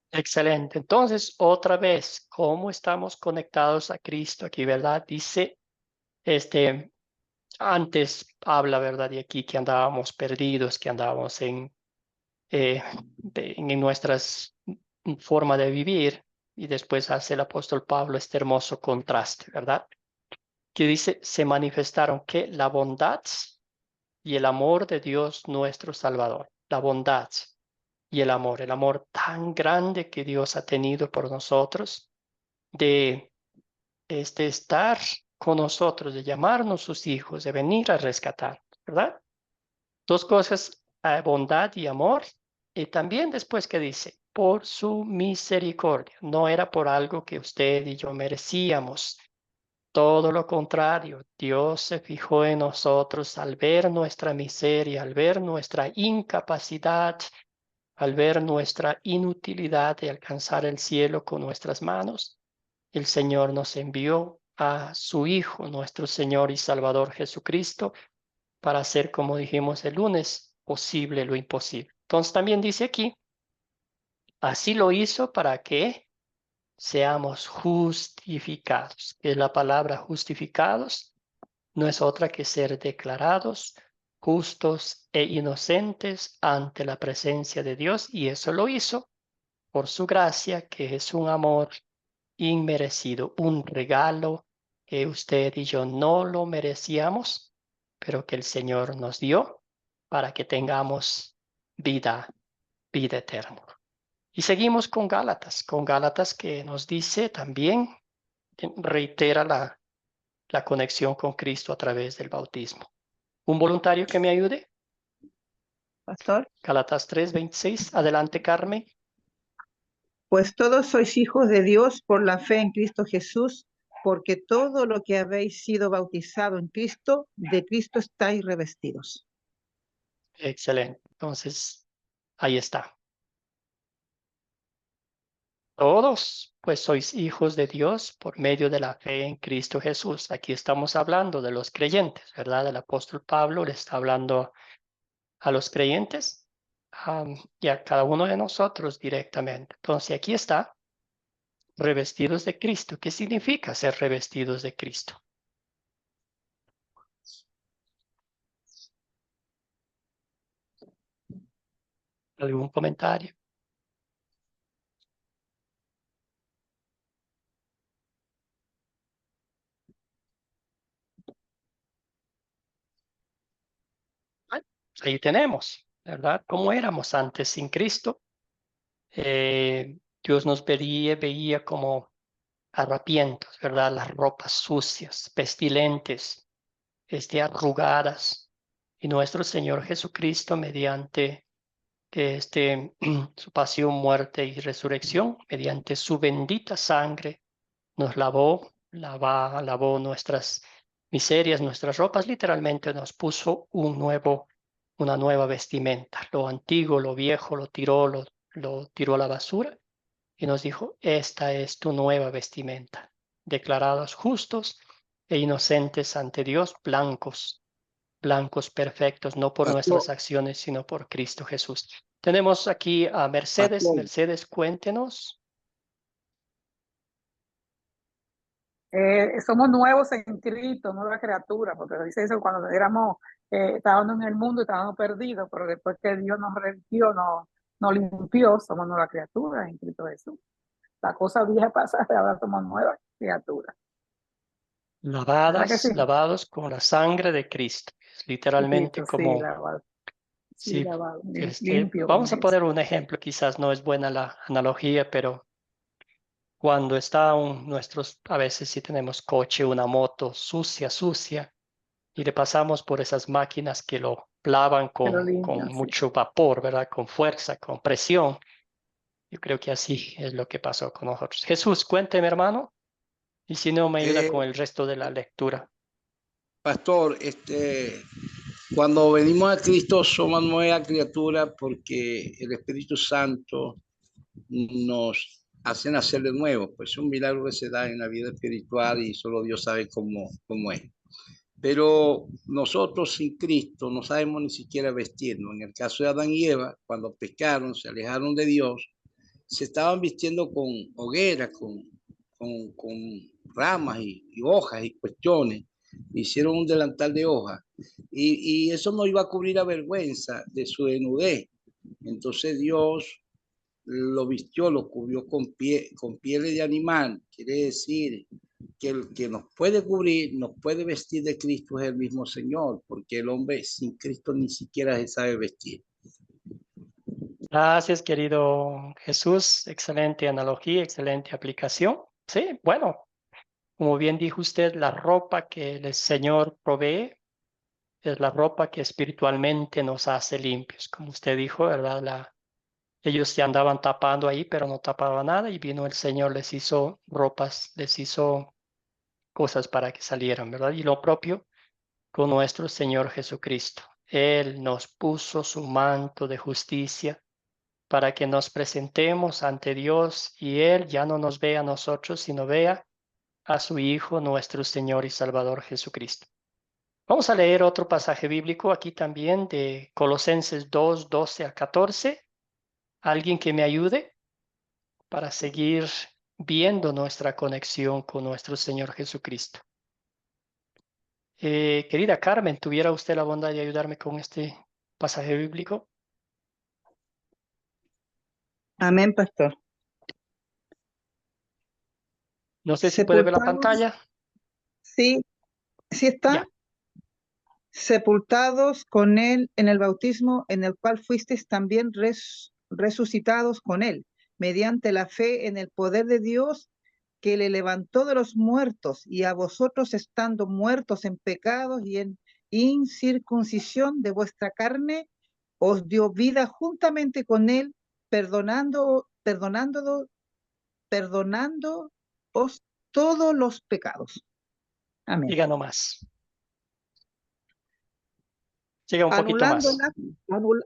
Excelente. Entonces, otra vez, ¿cómo estamos conectados a Cristo aquí, verdad? Dice, antes habla, ¿verdad? De aquí que andábamos perdidos, que andábamos en nuestras forma de vivir, y después hace el apóstol Pablo este hermoso contraste, ¿verdad? Que dice, se manifestaron que la bondad y el amor de Dios nuestro Salvador, la bondad y el amor tan grande que Dios ha tenido por nosotros, de estar con nosotros, de llamarnos sus hijos, de venir a rescatar, ¿verdad? Dos cosas, bondad y amor, y también después que dice, por su misericordia, no era por algo que usted y yo merecíamos, todo lo contrario, Dios se fijó en nosotros al ver nuestra miseria, al ver nuestra incapacidad, al ver nuestra inutilidad de alcanzar el cielo con nuestras manos. El Señor nos envió a su Hijo, nuestro Señor y Salvador Jesucristo, para hacer, como dijimos el lunes, posible lo imposible. Entonces también dice aquí, así lo hizo para que seamos justificados. Que la palabra justificados no es otra que ser declarados justos e inocentes ante la presencia de Dios, y eso lo hizo por su gracia, que es un amor inmerecido, un regalo que usted y yo no lo merecíamos, pero que el Señor nos dio para que tengamos vida eterna. Y seguimos con Gálatas que nos dice también, reitera la conexión con Cristo a través del bautismo. ¿Un voluntario que me ayude? Pastor. Gálatas 3:26. Adelante, Carmen. Pues todos sois hijos de Dios por la fe en Cristo Jesús, porque todo lo que habéis sido bautizado en Cristo, de Cristo estáis revestidos. Excelente. Entonces, ahí está. Todos, pues sois hijos de Dios por medio de la fe en Cristo Jesús. Aquí estamos hablando de los creyentes, ¿verdad? El apóstol Pablo le está hablando a los creyentes y a cada uno de nosotros directamente. Entonces, aquí está, revestidos de Cristo. ¿Qué significa ser revestidos de Cristo? ¿Algún comentario? Ahí tenemos, ¿verdad? ¿Cómo éramos antes sin Cristo? Dios nos veía como harapientos, ¿verdad? Las ropas sucias, pestilentes, arrugadas. Y nuestro Señor Jesucristo, mediante su pasión, muerte y resurrección, mediante su bendita sangre, nos lavó nuestras miserias, nuestras ropas, literalmente nos puso un nuevo una nueva vestimenta. Lo antiguo, lo viejo, lo tiró a la basura y nos dijo, esta es tu nueva vestimenta. Declarados justos e inocentes ante Dios, blancos perfectos, no por nuestras Pastor, acciones, sino por Cristo Jesús. Tenemos aquí a Mercedes. pastor, Mercedes, cuéntenos. Somos nuevos en Cristo, nueva criatura, porque dice eso cuando estábamos en el mundo, estábamos perdidos, pero después que Dios nos redimió, nos limpió, somos nueva criatura en Cristo Jesús. La cosa vieja pasa, ahora somos nuevas criaturas. ¿Verdad que sí? Lavados con la sangre de Cristo. Es literalmente Cristo, sí, como, lavado, sí, sí, lavado, limpio vamos con a eso. poner un ejemplo, quizás no es buena la analogía, pero cuando está nuestros, a veces si tenemos coche, una moto sucia, y le pasamos por esas máquinas que lo lavan Que lo con limpian, sí. mucho vapor, ¿verdad? Con fuerza, con presión. Yo creo que así es lo que pasó con nosotros. Jesús, cuénteme, hermano, y si no, me ayuda con el resto de la lectura. pastor, cuando venimos a Cristo somos nueva criatura porque el Espíritu Santo nos hace nacer de nuevo. Pues es un milagro que se da en la vida espiritual y solo Dios sabe cómo es. Pero nosotros sin Cristo no sabemos ni siquiera vestirnos. En el caso de Adán y Eva, cuando pecaron, se alejaron de Dios, se estaban vistiendo con hogueras, con ramas y hojas y cuestiones. Hicieron un delantal de hojas y eso no iba a cubrir la vergüenza de su desnudez. Entonces Dios lo vistió, lo cubrió con pieles de animal. Quiere decir que el que nos puede cubrir, nos puede vestir de Cristo es el mismo Señor, porque el hombre sin Cristo ni siquiera se sabe vestir. Gracias, querido Jesús. Excelente analogía, excelente aplicación. Sí, bueno, como bien dijo usted, la ropa que el Señor provee es la ropa que espiritualmente nos hace limpios. Como usted dijo, ¿verdad? Ellos se andaban tapando ahí, pero no tapaban nada y vino el Señor, les hizo ropas, les hizo cosas para que salieran, ¿verdad? Y lo propio con nuestro Señor Jesucristo. Él nos puso su manto de justicia para que nos presentemos ante Dios y Él ya no nos vea a nosotros, sino vea a su Hijo, nuestro Señor y Salvador Jesucristo. Vamos a leer otro pasaje bíblico aquí también de Colosenses 2, 12 a 14. ¿Alguien que me ayude para seguir viendo nuestra conexión con nuestro Señor Jesucristo? Querida Carmen, ¿tuviera usted la bondad de ayudarme con este pasaje bíblico? Amén, pastor. No sé si puede ver la Sepultados, pantalla. sí, sí está. Ya. Sepultados con él en el bautismo en el cual fuisteis también resucitados con él, mediante la fe en el poder de Dios que le levantó de los muertos, y a vosotros estando muertos en pecados y en incircuncisión de vuestra carne, os dio vida juntamente con él, perdonándoos todos los pecados. Amén. Diga nomás. Siga un poquito más.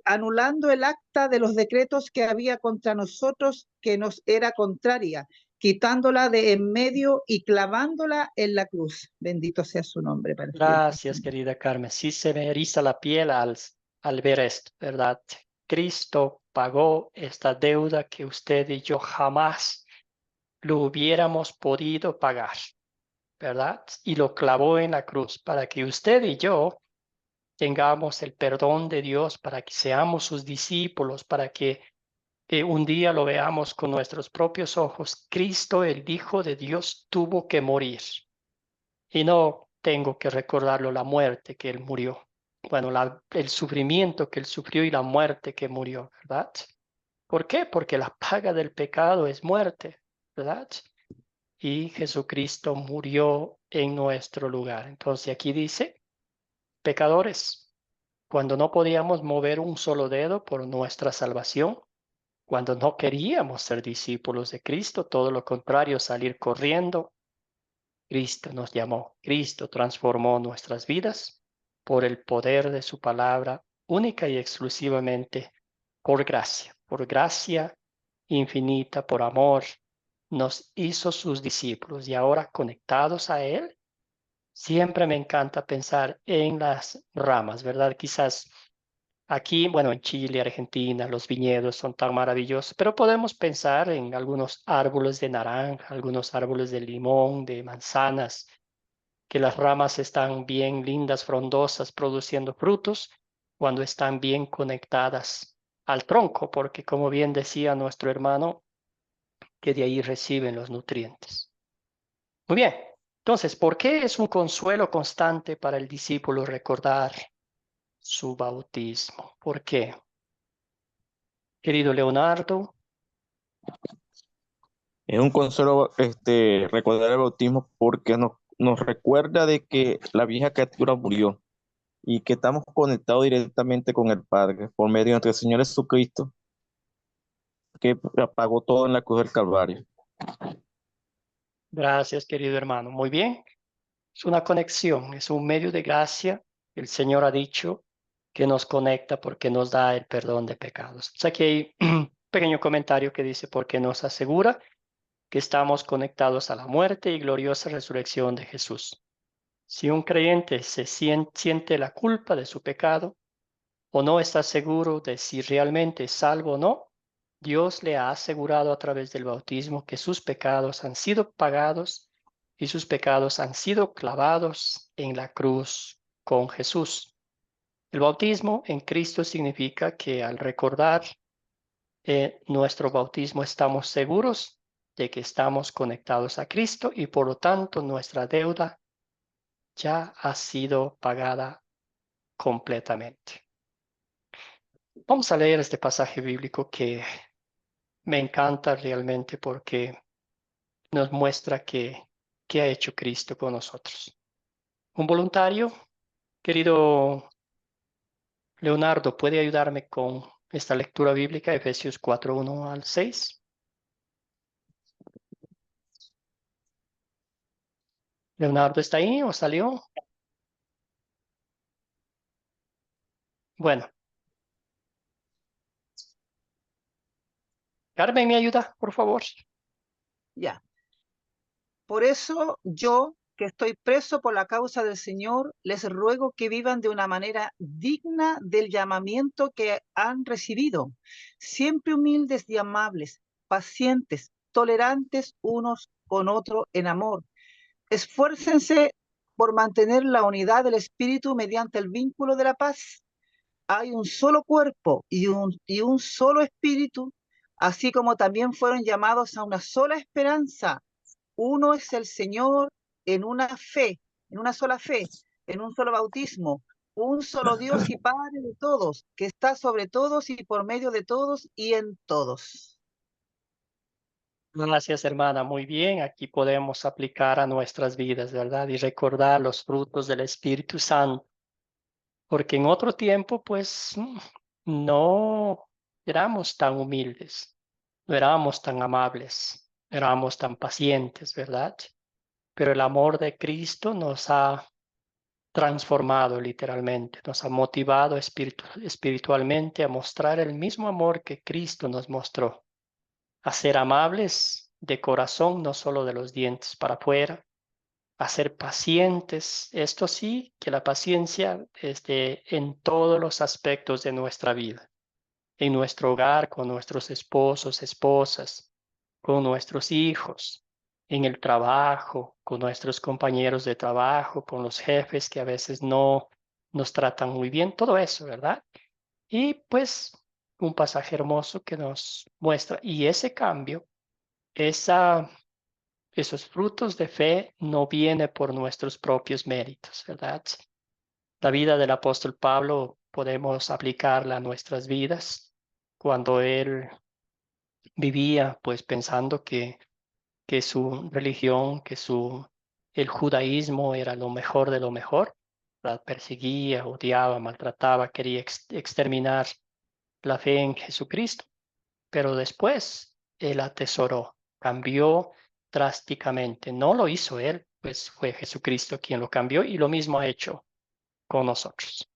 Anulando el acta de los decretos que había contra nosotros, que nos era contraria, quitándola de en medio y clavándola en la cruz. Bendito sea su nombre para siempre. Gracias, querida Carmen. Sí se me eriza la piel al ver esto, ¿verdad? Cristo pagó esta deuda que usted y yo jamás lo hubiéramos podido pagar, ¿verdad? Y lo clavó en la cruz para que usted y yo tengamos el perdón de Dios, para que seamos sus discípulos, para que un día lo veamos con nuestros propios ojos. Cristo, el Hijo de Dios, tuvo que morir. Y no tengo que recordarlo, la muerte que Él murió. Bueno, el sufrimiento que Él sufrió y la muerte que murió, ¿verdad? ¿Por qué? Porque la paga del pecado es muerte, ¿verdad? Y Jesucristo murió en nuestro lugar. Entonces aquí dice, pecadores, cuando no podíamos mover un solo dedo por nuestra salvación, cuando no queríamos ser discípulos de Cristo, todo lo contrario, salir corriendo, Cristo nos llamó, Cristo transformó nuestras vidas por el poder de su palabra. única y exclusivamente por gracia infinita, por amor, nos hizo sus discípulos y ahora conectados a Él. Siempre me encanta pensar en las ramas, ¿verdad? Quizás aquí, bueno, en Chile, Argentina, los viñedos son tan maravillosos, pero podemos pensar en algunos árboles de naranja, algunos árboles de limón, de manzanas, que las ramas están bien lindas, frondosas, produciendo frutos cuando están bien conectadas al tronco, porque como bien decía nuestro hermano, que de ahí reciben los nutrientes. Muy bien, entonces, ¿por qué es un consuelo constante para el discípulo recordar su bautismo? ¿Por qué? Querido Leonardo. Es un consuelo recordar el bautismo porque nos recuerda de que la vieja criatura murió y que estamos conectados directamente con el Padre por medio de nuestro Señor Jesucristo, que pagó todo en la cruz del Calvario. Gracias, querido hermano. Muy bien. Es una conexión, es un medio de gracia. El Señor ha dicho que nos conecta porque nos da el perdón de pecados. O sea que hay un pequeño comentario que dice porque nos asegura que estamos conectados a la muerte y gloriosa resurrección de Jesús. Si un creyente se siente la culpa de su pecado o no está seguro de si realmente es salvo o no, Dios le ha asegurado a través del bautismo que sus pecados han sido pagados y sus pecados han sido clavados en la cruz con Jesús. El bautismo en Cristo significa que al recordar nuestro bautismo estamos seguros de que estamos conectados a Cristo y por lo tanto nuestra deuda ya ha sido pagada completamente. Vamos a leer este pasaje bíblico que me encanta realmente porque nos muestra qué ha hecho Cristo con nosotros. Un voluntario, querido Leonardo, ¿puede ayudarme con esta lectura bíblica, Efesios 4, 1 al 6? ¿Leonardo está ahí o salió? Bueno. Carmen, ¿me ayuda, por favor? Ya. Por eso yo, que estoy preso por la causa del Señor, les ruego que vivan de una manera digna del llamamiento que han recibido, siempre humildes y amables, pacientes, tolerantes unos con otros en amor. Esfuércense por mantener la unidad del Espíritu mediante el vínculo de la paz. Hay un solo cuerpo y un solo Espíritu, así como también fueron llamados a una sola esperanza. Uno es el Señor en una fe, en una sola fe, en un solo bautismo, un solo Dios y Padre de todos, que está sobre todos y por medio de todos y en todos. Gracias, hermana. Muy bien. Aquí podemos aplicar a nuestras vidas, ¿verdad? Y recordar los frutos del Espíritu Santo. Porque en otro tiempo, pues, no éramos tan humildes, no éramos tan amables, no éramos tan pacientes, ¿verdad? Pero el amor de Cristo nos ha transformado literalmente, nos ha motivado espiritualmente a mostrar el mismo amor que Cristo nos mostró, a ser amables de corazón, no solo de los dientes para afuera, a ser pacientes. Esto sí, que la paciencia esté en todos los aspectos de nuestra vida, en nuestro hogar, con nuestros esposos, esposas, con nuestros hijos, en el trabajo, con nuestros compañeros de trabajo, con los jefes que a veces no nos tratan muy bien, todo eso, ¿verdad? Y pues un pasaje hermoso que nos muestra, y ese cambio, esos frutos de fe no viene por nuestros propios méritos, ¿verdad? La vida del apóstol Pablo podemos aplicarla a nuestras vidas cuando él vivía pues pensando que su religión, el judaísmo era lo mejor de lo mejor. La perseguía, odiaba, maltrataba, quería exterminar la fe en Jesucristo. Pero después él atesoró, cambió drásticamente. No lo hizo él, pues fue Jesucristo quien lo cambió y lo mismo ha hecho con nosotros.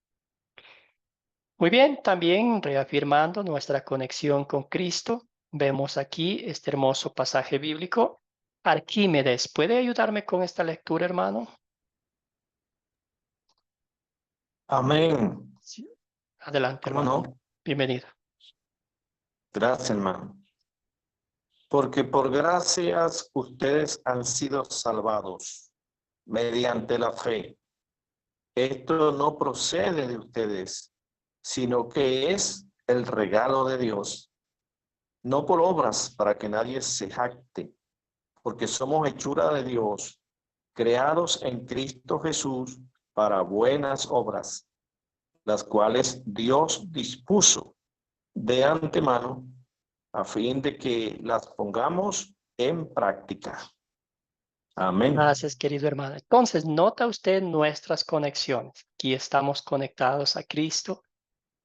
Muy bien, también reafirmando nuestra conexión con Cristo, vemos aquí este hermoso pasaje bíblico. Arquímedes, ¿puede ayudarme con esta lectura, hermano? Amén. Sí. Adelante, ¿Cómo hermano. no? Bienvenido. Gracias, hermano. Porque por gracias ustedes han sido salvados mediante la fe. Esto no procede de ustedes, sino que es el regalo de Dios, no por obras para que nadie se jacte, porque somos hechura de Dios, creados en Cristo Jesús para buenas obras, las cuales Dios dispuso de antemano a fin de que las pongamos en práctica. Amén. Gracias, querido hermano. Entonces, nota usted nuestras conexiones. Aquí estamos conectados a Cristo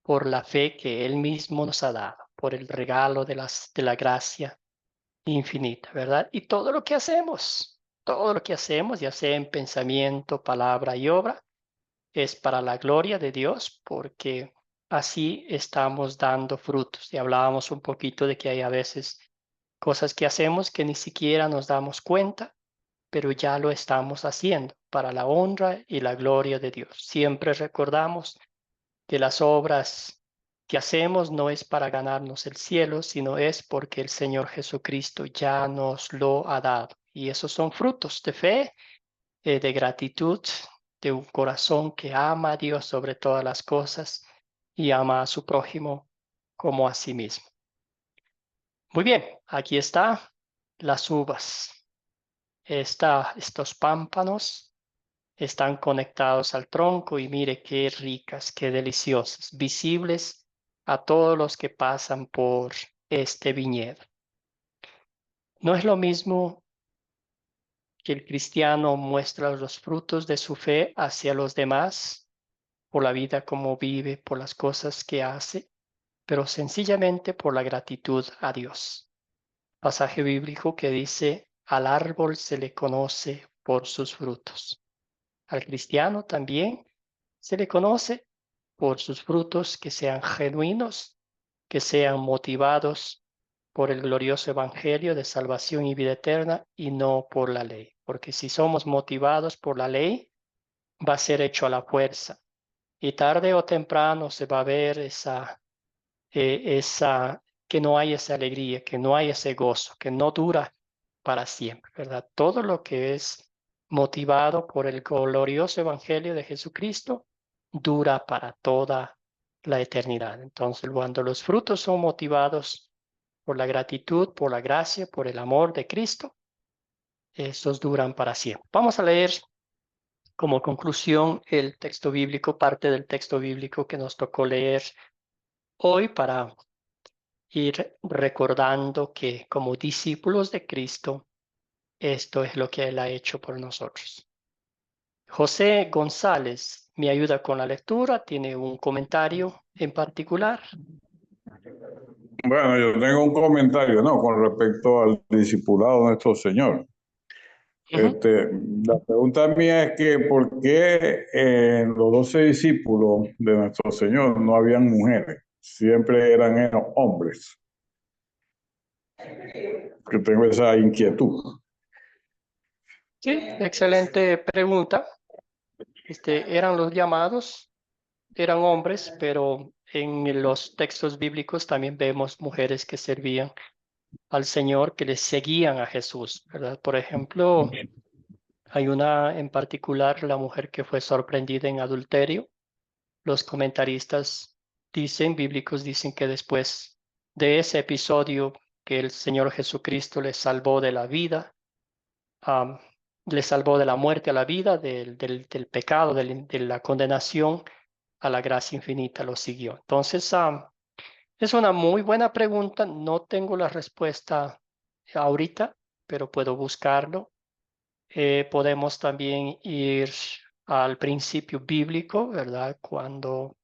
por la fe que Él mismo nos ha dado, por el regalo de la gracia infinita, ¿verdad? Y todo lo que hacemos, ya sea en pensamiento, palabra y obra, es para la gloria de Dios, porque así estamos dando frutos. Y hablábamos un poquito de que hay a veces cosas que hacemos que ni siquiera nos damos cuenta, pero ya lo estamos haciendo para la honra y la gloria de Dios. Siempre recordamos que las obras que hacemos no es para ganarnos el cielo, sino es porque el Señor Jesucristo ya nos lo ha dado. Y esos son frutos de fe, de gratitud, de un corazón que ama a Dios sobre todas las cosas y ama a su prójimo como a sí mismo. Muy bien, aquí está las uvas. Estos pámpanos están conectados al tronco y mire qué ricas, qué deliciosas, visibles a todos los que pasan por este viñedo. No es lo mismo que el cristiano muestra los frutos de su fe hacia los demás, por la vida como vive, por las cosas que hace, pero sencillamente por la gratitud a Dios. Pasaje bíblico que dice, al árbol se le conoce por sus frutos. Al cristiano también se le conoce por sus frutos que sean genuinos, que sean motivados por el glorioso evangelio de salvación y vida eterna y no por la ley. Porque si somos motivados por la ley, va a ser hecho a la fuerza. Y tarde o temprano se va a ver que no hay esa alegría, que no hay ese gozo, que no dura para siempre, ¿verdad? Todo lo que es motivado por el glorioso evangelio de Jesucristo dura para toda la eternidad. Entonces, cuando los frutos son motivados por la gratitud, por la gracia, por el amor de Cristo, estos duran para siempre. Vamos a leer como conclusión el texto bíblico, parte del texto bíblico que nos tocó leer hoy para ir recordando que como discípulos de Cristo, esto es lo que Él ha hecho por nosotros. José González me ayuda con la lectura, tiene un comentario en particular. Bueno, yo tengo un comentario, ¿no? Con respecto al discipulado de nuestro Señor. La pregunta mía es que ¿por qué en los 12 discípulos de nuestro Señor no habían mujeres? Siempre eran hombres. Que tengo esa inquietud. Sí, excelente pregunta. Eran los llamados, eran hombres, pero en los textos bíblicos también vemos mujeres que servían al Señor, que les seguían a Jesús, ¿verdad? Por ejemplo, hay una en particular, la mujer que fue sorprendida en adulterio. Los comentaristas bíblicos dicen que después de ese episodio que el Señor Jesucristo les salvó de la vida, le salvó de la muerte a la vida, del pecado, de la condenación a la gracia infinita, lo siguió. Entonces, es una muy buena pregunta. No tengo la respuesta ahorita, pero puedo buscarlo. Podemos también ir al principio bíblico, ¿verdad? Cuando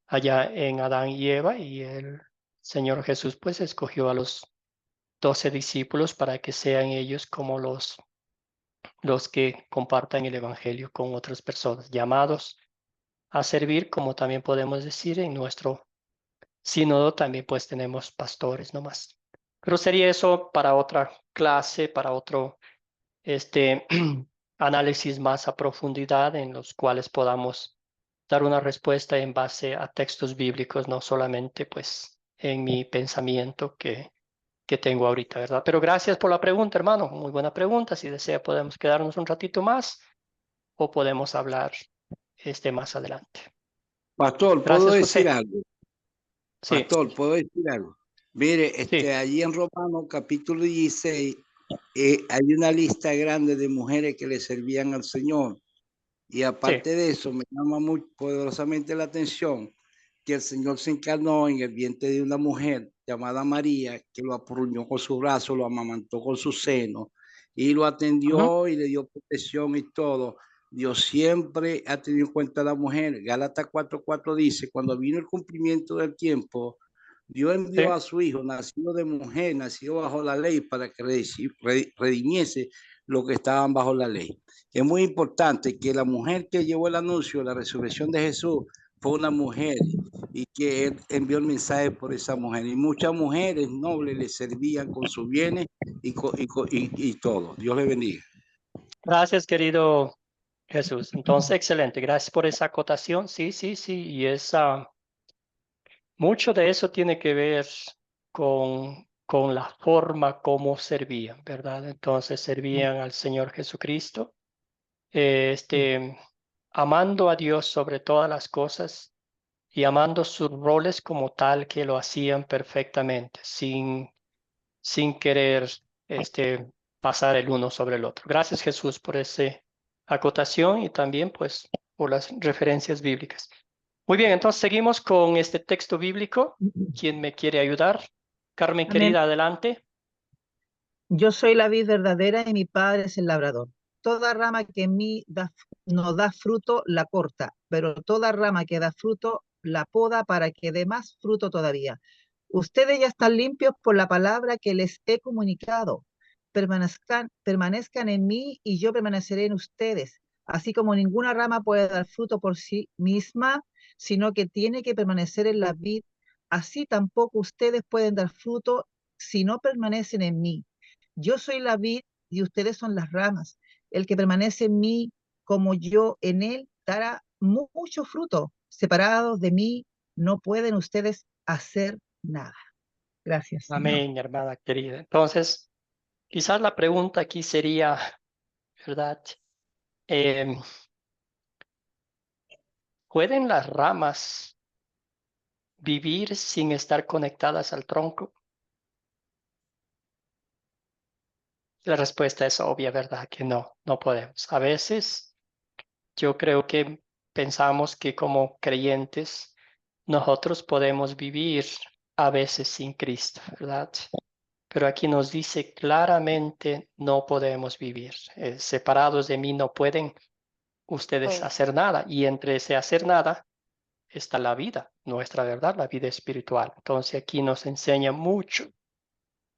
allá en Adán y Eva y el Señor Jesús pues escogió a los 12 discípulos para que sean ellos como los que compartan el evangelio con otras personas, llamados a servir, como también podemos decir en nuestro sínodo también pues tenemos pastores nomás. Pero sería eso para otra clase, para otro análisis más a profundidad en los cuales podamos dar una respuesta en base a textos bíblicos, no solamente pues en mi pensamiento que tengo ahorita, ¿verdad? Pero gracias por la pregunta, hermano. Muy buena pregunta. Si desea, podemos quedarnos un ratito más o podemos hablar más adelante. Pastor, ¿puedo Gracias, decir José. algo? Sí, Pastor, ¿puedo decir algo? Mire, sí, allí en Romanos capítulo 16 hay una lista grande de mujeres que le servían al Señor. Y sí. aparte de eso, me llama muy poderosamente la atención que el Señor se encarnó en el vientre de una mujer llamada María, que lo apruñó con su brazo, lo amamantó con su seno y lo atendió y le dio protección y todo. Dios siempre ha tenido en cuenta a la mujer. Gálatas 4:4 dice, cuando vino el cumplimiento del tiempo, Dios envió Sí. a su hijo, nacido de mujer, nacido bajo la ley, para que redimiese lo que estaban bajo la ley. Es muy importante que la mujer que llevó el anuncio de la resurrección de Jesús fue una mujer y que él envió el mensaje por esa mujer. Y muchas mujeres nobles le servían con sus bienes y todo. Dios le bendiga. Gracias, querido Jesús. Entonces, excelente. Gracias por esa acotación. Sí, sí, sí. Y mucho de eso tiene que ver con la forma como servían, ¿verdad? Entonces, servían al Señor Jesucristo, amando a Dios sobre todas las cosas y amando sus roles como tal que lo hacían perfectamente, sin querer pasar el uno sobre el otro. Gracias, Jesús, por esa acotación y también pues por las referencias bíblicas. Muy bien, entonces seguimos con este texto bíblico. ¿Quién me quiere ayudar? Carmen, Amén. querida, adelante. Yo soy la vid verdadera y mi padre es el labrador. Toda rama que en mí no da fruto, la corta, pero toda rama que da fruto, la poda para que dé más fruto todavía. Ustedes ya están limpios por la palabra que les he comunicado. Permanezcan en mí y yo permaneceré en ustedes. Así como ninguna rama puede dar fruto por sí misma, sino que tiene que permanecer en la vid, así tampoco ustedes pueden dar fruto si no permanecen en mí. Yo soy la vid y ustedes son las ramas. El que permanece en mí como yo en él dará mucho fruto. Separados de mí no pueden ustedes hacer nada. Gracias, Señor. Amén, hermana querida. Entonces, quizás la pregunta aquí sería, ¿verdad? ¿Pueden las ramas vivir sin estar conectadas al tronco? La respuesta es obvia, ¿verdad? Que no podemos. A veces yo creo que pensamos que como creyentes nosotros podemos vivir a veces sin Cristo, ¿verdad? Pero aquí nos dice claramente no podemos vivir. Separados de mí no pueden ustedes hacer nada. Y entre ese hacer nada está la vida, nuestra verdad, la vida espiritual. Entonces aquí nos enseña mucho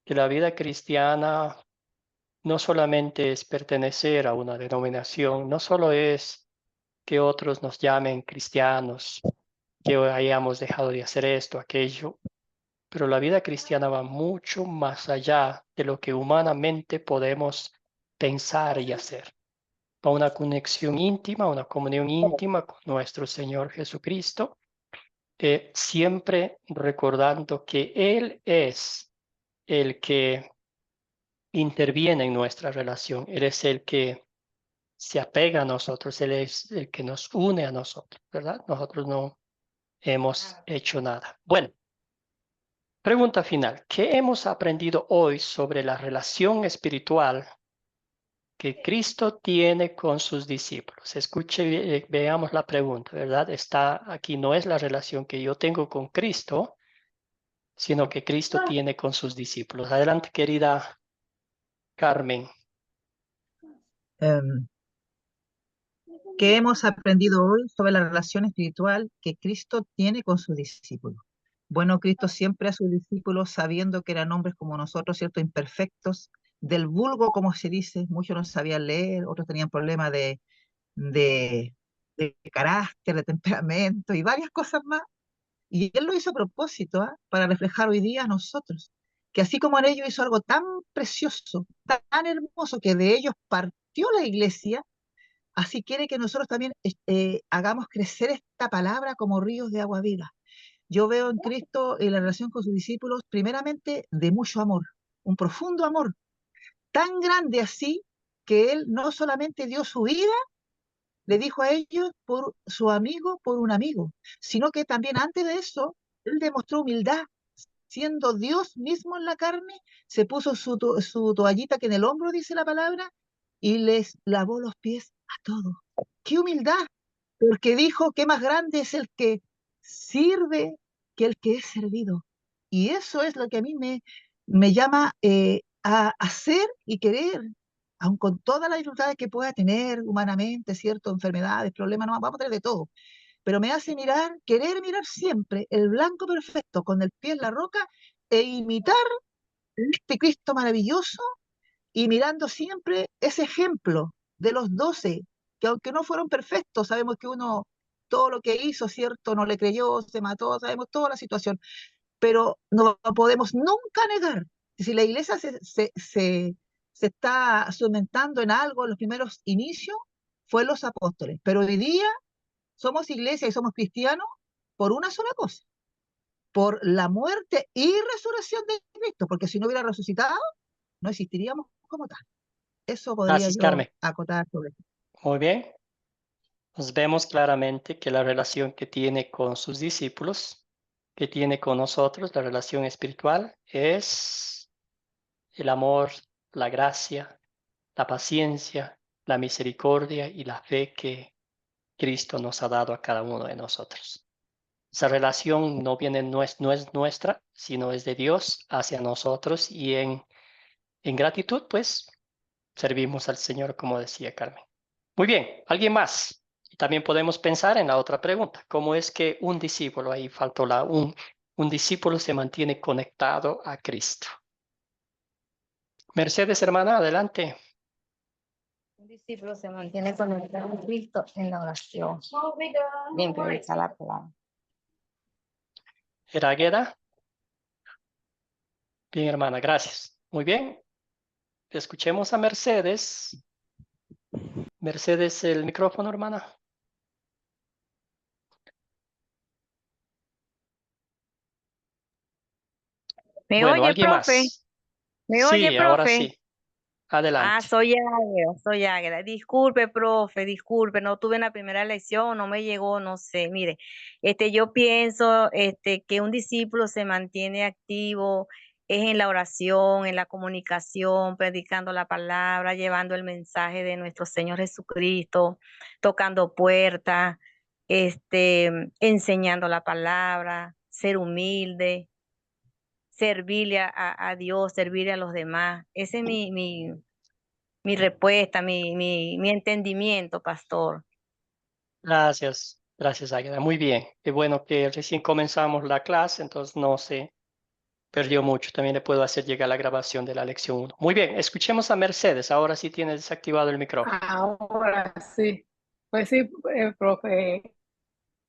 que la vida cristiana no solamente es pertenecer a una denominación, no solo es que otros nos llamen cristianos, que hayamos dejado de hacer esto, aquello, pero la vida cristiana va mucho más allá de lo que humanamente podemos pensar y hacer. Va una conexión íntima, una comunión íntima con nuestro Señor Jesucristo, siempre recordando que Él es el que interviene en nuestra relación. Él es el que se apega a nosotros, Él es el que nos une a nosotros, ¿verdad? Nosotros no hemos hecho nada. Bueno, pregunta final. ¿Qué hemos aprendido hoy sobre la relación espiritual que Cristo tiene con sus discípulos? Escuche, veamos la pregunta, ¿verdad? Está aquí, no es la relación que yo tengo con Cristo, sino que Cristo tiene con sus discípulos. Adelante, querida Carmen. ¿Qué hemos aprendido hoy sobre la relación espiritual que Cristo tiene con sus discípulos? Bueno, Cristo siempre a sus discípulos, sabiendo que eran hombres como nosotros, ¿cierto? Imperfectos, del vulgo, como se dice, muchos no sabían leer, otros tenían problemas de de carácter, de temperamento y varias cosas más. Y él lo hizo a propósito, ¿ah? Para reflejar hoy día a nosotros, que así como en ellos hizo algo tan precioso, tan hermoso, que de ellos partió la iglesia, así quiere que nosotros también hagamos crecer esta palabra como ríos de agua viva. Yo veo en Cristo en la relación con sus discípulos, primeramente, de mucho amor, un profundo amor, tan grande así que él no solamente dio su vida, le dijo a ellos por su amigo, por un amigo, sino que también antes de eso, él demostró humildad, siendo Dios mismo en la carne, se puso su toallita que en el hombro dice la palabra, y les lavó los pies a todos. ¡Qué humildad! Porque dijo que más grande es el que sirve que el que es servido. Y eso es lo que a mí me llama a hacer y querer, aun con todas las dificultades que pueda tener humanamente, cierto, enfermedades, problemas, no, vamos a tener de todo. Pero me hace mirar, querer mirar siempre el blanco perfecto con el pie en la roca e imitar este Cristo maravilloso y mirando siempre ese ejemplo de los 12, que aunque no fueron perfectos, sabemos que uno, todo lo que hizo, ¿cierto? No le creyó, se mató, sabemos toda la situación, pero no podemos nunca negar que si la iglesia se está cimentando en algo en los primeros inicios, fue los apóstoles, pero hoy día somos iglesia y somos cristianos por una sola cosa, por la muerte y resurrección de Cristo, porque si no hubiera resucitado, no existiríamos como tal. Eso podría Gracias, yo Carmen. acotar sobre eso. Muy bien. Nos vemos claramente que la relación que tiene con sus discípulos, que tiene con nosotros, la relación espiritual, es el amor, la gracia, la paciencia, la misericordia y la fe que Cristo nos ha dado a cada uno de nosotros. Esa relación no viene, no es nuestra, sino es de Dios hacia nosotros y en gratitud, pues, servimos al Señor, como decía Carmen. Muy bien, ¿alguien más? Y también podemos pensar en la otra pregunta. ¿Cómo es que un discípulo, ahí faltó un discípulo se mantiene conectado a Cristo? Mercedes, hermana, adelante. Un discípulo se mantiene conectado a Cristo en la oración. Bien, predica la palabra. Eragueda. Bien, hermana, gracias. Muy bien. Escuchemos a Mercedes. Mercedes, el micrófono, hermana. ¿Me Bueno, oye, ¿alguien profe? más? ¿Me oye, Sí, ahora profe? sí. Adelante. Soy Águeda. Disculpe, profe, disculpe, no tuve en la primera lección, no me llegó, no sé. Mire, yo pienso, que un discípulo se mantiene activo es en la oración, en la comunicación, predicando la palabra, llevando el mensaje de nuestro Señor Jesucristo, tocando puertas, enseñando la palabra, ser humilde, servirle a Dios, servirle a los demás. Ese es mi respuesta, mi entendimiento, pastor. Gracias. Gracias, Águeda. Muy bien. Qué bueno que recién comenzamos la clase, entonces no se perdió mucho. También le puedo hacer llegar la grabación de la lección 1. Muy bien, escuchemos a Mercedes. Ahora sí tiene desactivado el micrófono. Ahora sí. Pues sí, profe,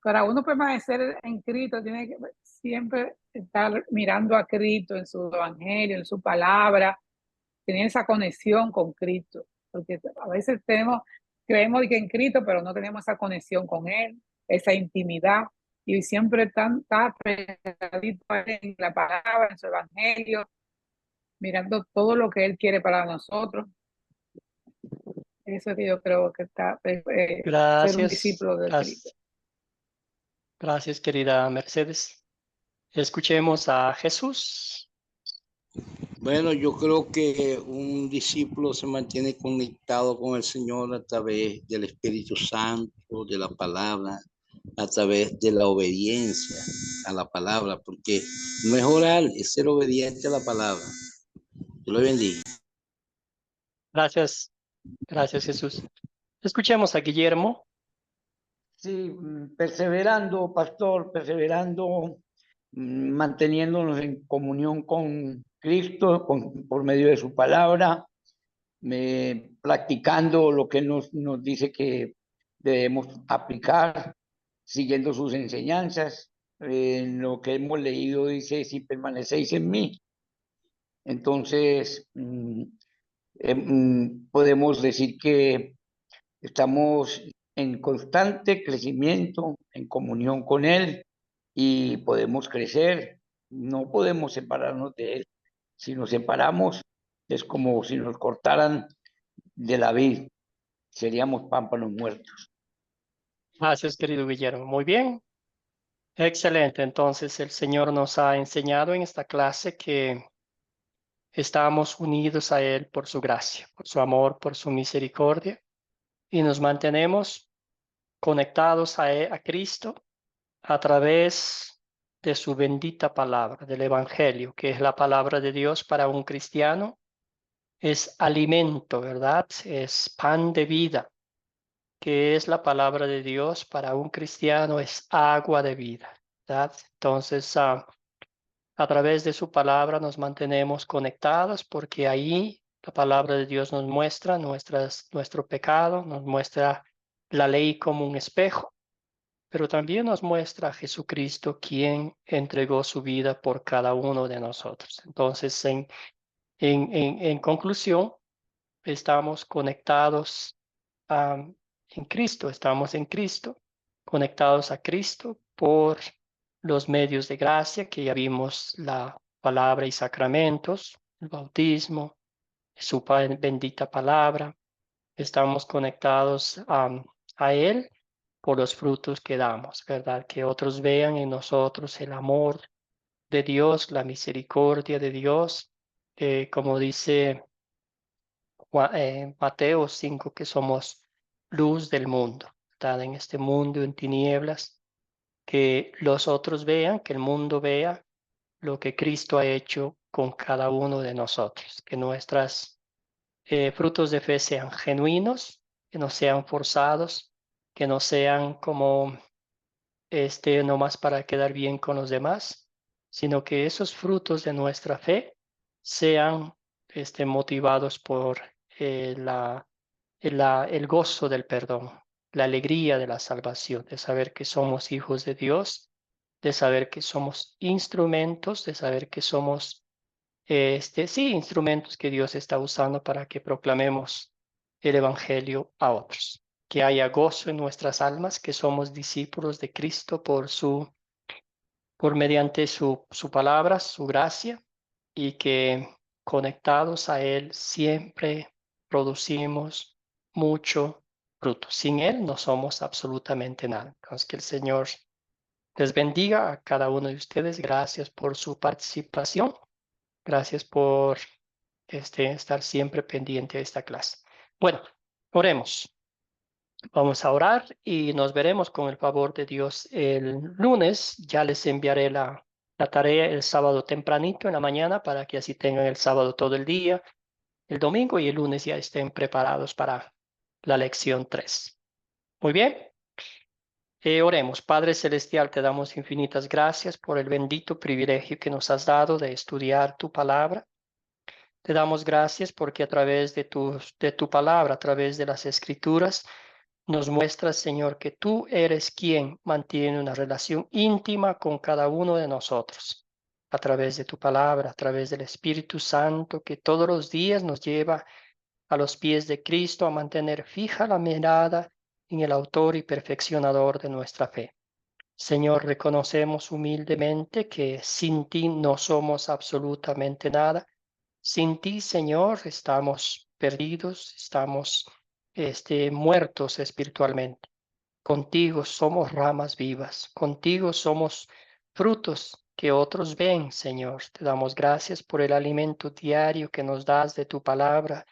para uno permanecer en Cristo tiene que siempre estar mirando a Cristo en su evangelio, en su palabra, tener esa conexión con Cristo, porque a veces creemos que en Cristo, pero no tenemos esa conexión con Él, esa intimidad, y siempre está pegadito en la palabra, en su evangelio, mirando todo lo que Él quiere para nosotros. Eso es que yo creo que está ser un discípulo de Cristo. Gracias, querida Mercedes. Escuchemos a Jesús. Bueno, yo creo que un discípulo se mantiene conectado con el Señor a través del Espíritu Santo, de la palabra, a través de la obediencia a la palabra, porque no es orar, es ser obediente a la palabra. Dios lo bendiga. Gracias. Gracias, Jesús. Escuchemos a Guillermo. Sí, perseverando, pastor, perseverando, manteniéndonos en comunión con Cristo por medio de su palabra, practicando lo que nos dice que debemos aplicar siguiendo sus enseñanzas. En lo que hemos leído dice, si permanecéis en mí. Entonces, podemos decir que estamos en constante crecimiento, en comunión con Él, y podemos crecer. No podemos separarnos de Él. Si nos separamos, es como si nos cortaran de la vid. Seríamos pámpanos muertos. Gracias, querido Guillermo. Muy bien. Excelente. Entonces, el Señor nos ha enseñado en esta clase que estamos unidos a Él por su gracia, por su amor, por su misericordia, y nos mantenemos conectados a Cristo a través de su bendita palabra, del Evangelio, que es la palabra de Dios para un cristiano. Es alimento, ¿verdad? Es pan de vida, que es la palabra de Dios para un cristiano, es agua de vida, ¿verdad? Entonces, a través de su palabra nos mantenemos conectados porque ahí la palabra de Dios nos muestra nuestro pecado, nos muestra la ley como un espejo, pero también nos muestra a Jesucristo, quien entregó su vida por cada uno de nosotros. Entonces, en conclusión, estamos conectados en Cristo, estamos en Cristo, conectados a Cristo por los medios de gracia que ya vimos, la palabra y sacramentos, el bautismo, su bendita palabra. Estamos conectados a Él por los frutos que damos, ¿verdad? Que otros vean en nosotros el amor de Dios, la misericordia de Dios, como dice Mateo 5, que somos luz del mundo, ¿verdad? En este mundo en tinieblas, que los otros vean, que el mundo vea lo que Cristo ha hecho con cada uno de nosotros, que nuestros frutos de fe sean genuinos, que no sean forzados, que no sean como nomás para quedar bien con los demás, sino que esos frutos de nuestra fe sean motivados por el gozo del perdón, la alegría de la salvación, de saber que somos hijos de Dios, de saber que somos instrumentos, de saber que somos, sí, instrumentos que Dios está usando para que proclamemos el Evangelio a otros. Que haya gozo en nuestras almas, que somos discípulos de Cristo por mediante su palabra, su gracia, y que conectados a Él siempre producimos mucho fruto. Sin Él no somos absolutamente nada. Entonces, que el Señor les bendiga a cada uno de ustedes. Gracias por su participación. Gracias por estar siempre pendiente de esta clase. Bueno, oremos. Vamos a orar y nos veremos con el favor de Dios el lunes. Ya les enviaré la tarea el sábado tempranito en la mañana para que así tengan el sábado todo el día, el domingo y el lunes ya estén preparados para la lección 3. Muy bien. Oremos. Padre Celestial, te damos infinitas gracias por el bendito privilegio que nos has dado de estudiar tu palabra. Te damos gracias porque a través de tu palabra, a través de las Escrituras, nos muestras, Señor, que tú eres quien mantiene una relación íntima con cada uno de nosotros, a través de tu palabra, a través del Espíritu Santo, que todos los días nos lleva a los pies de Cristo a mantener fija la mirada en el autor y perfeccionador de nuestra fe. Señor, reconocemos humildemente que sin ti no somos absolutamente nada. Sin ti, Señor, estamos perdidos, estamos muertos espiritualmente. Contigo somos ramas vivas, contigo somos frutos que otros ven, Señor. Te damos gracias por el alimento diario que nos das de tu palabra,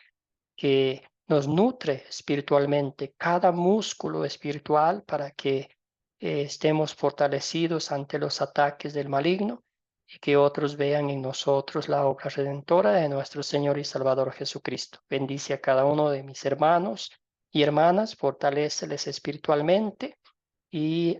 que nos nutre espiritualmente, cada músculo espiritual para que estemos fortalecidos ante los ataques del maligno y que otros vean en nosotros la obra redentora de nuestro Señor y Salvador Jesucristo. Bendice a cada uno de mis hermanos y hermanas, fortaléceles espiritualmente y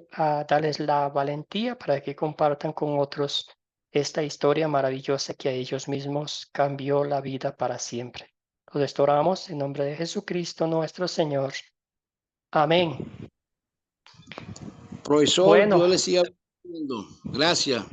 dales la valentía para que compartan con otros esta historia maravillosa que a ellos mismos cambió la vida para siempre. Lo restauramos en nombre de Jesucristo nuestro Señor. Amén. Profesor, Bueno. yo le sigo viendo. Gracias.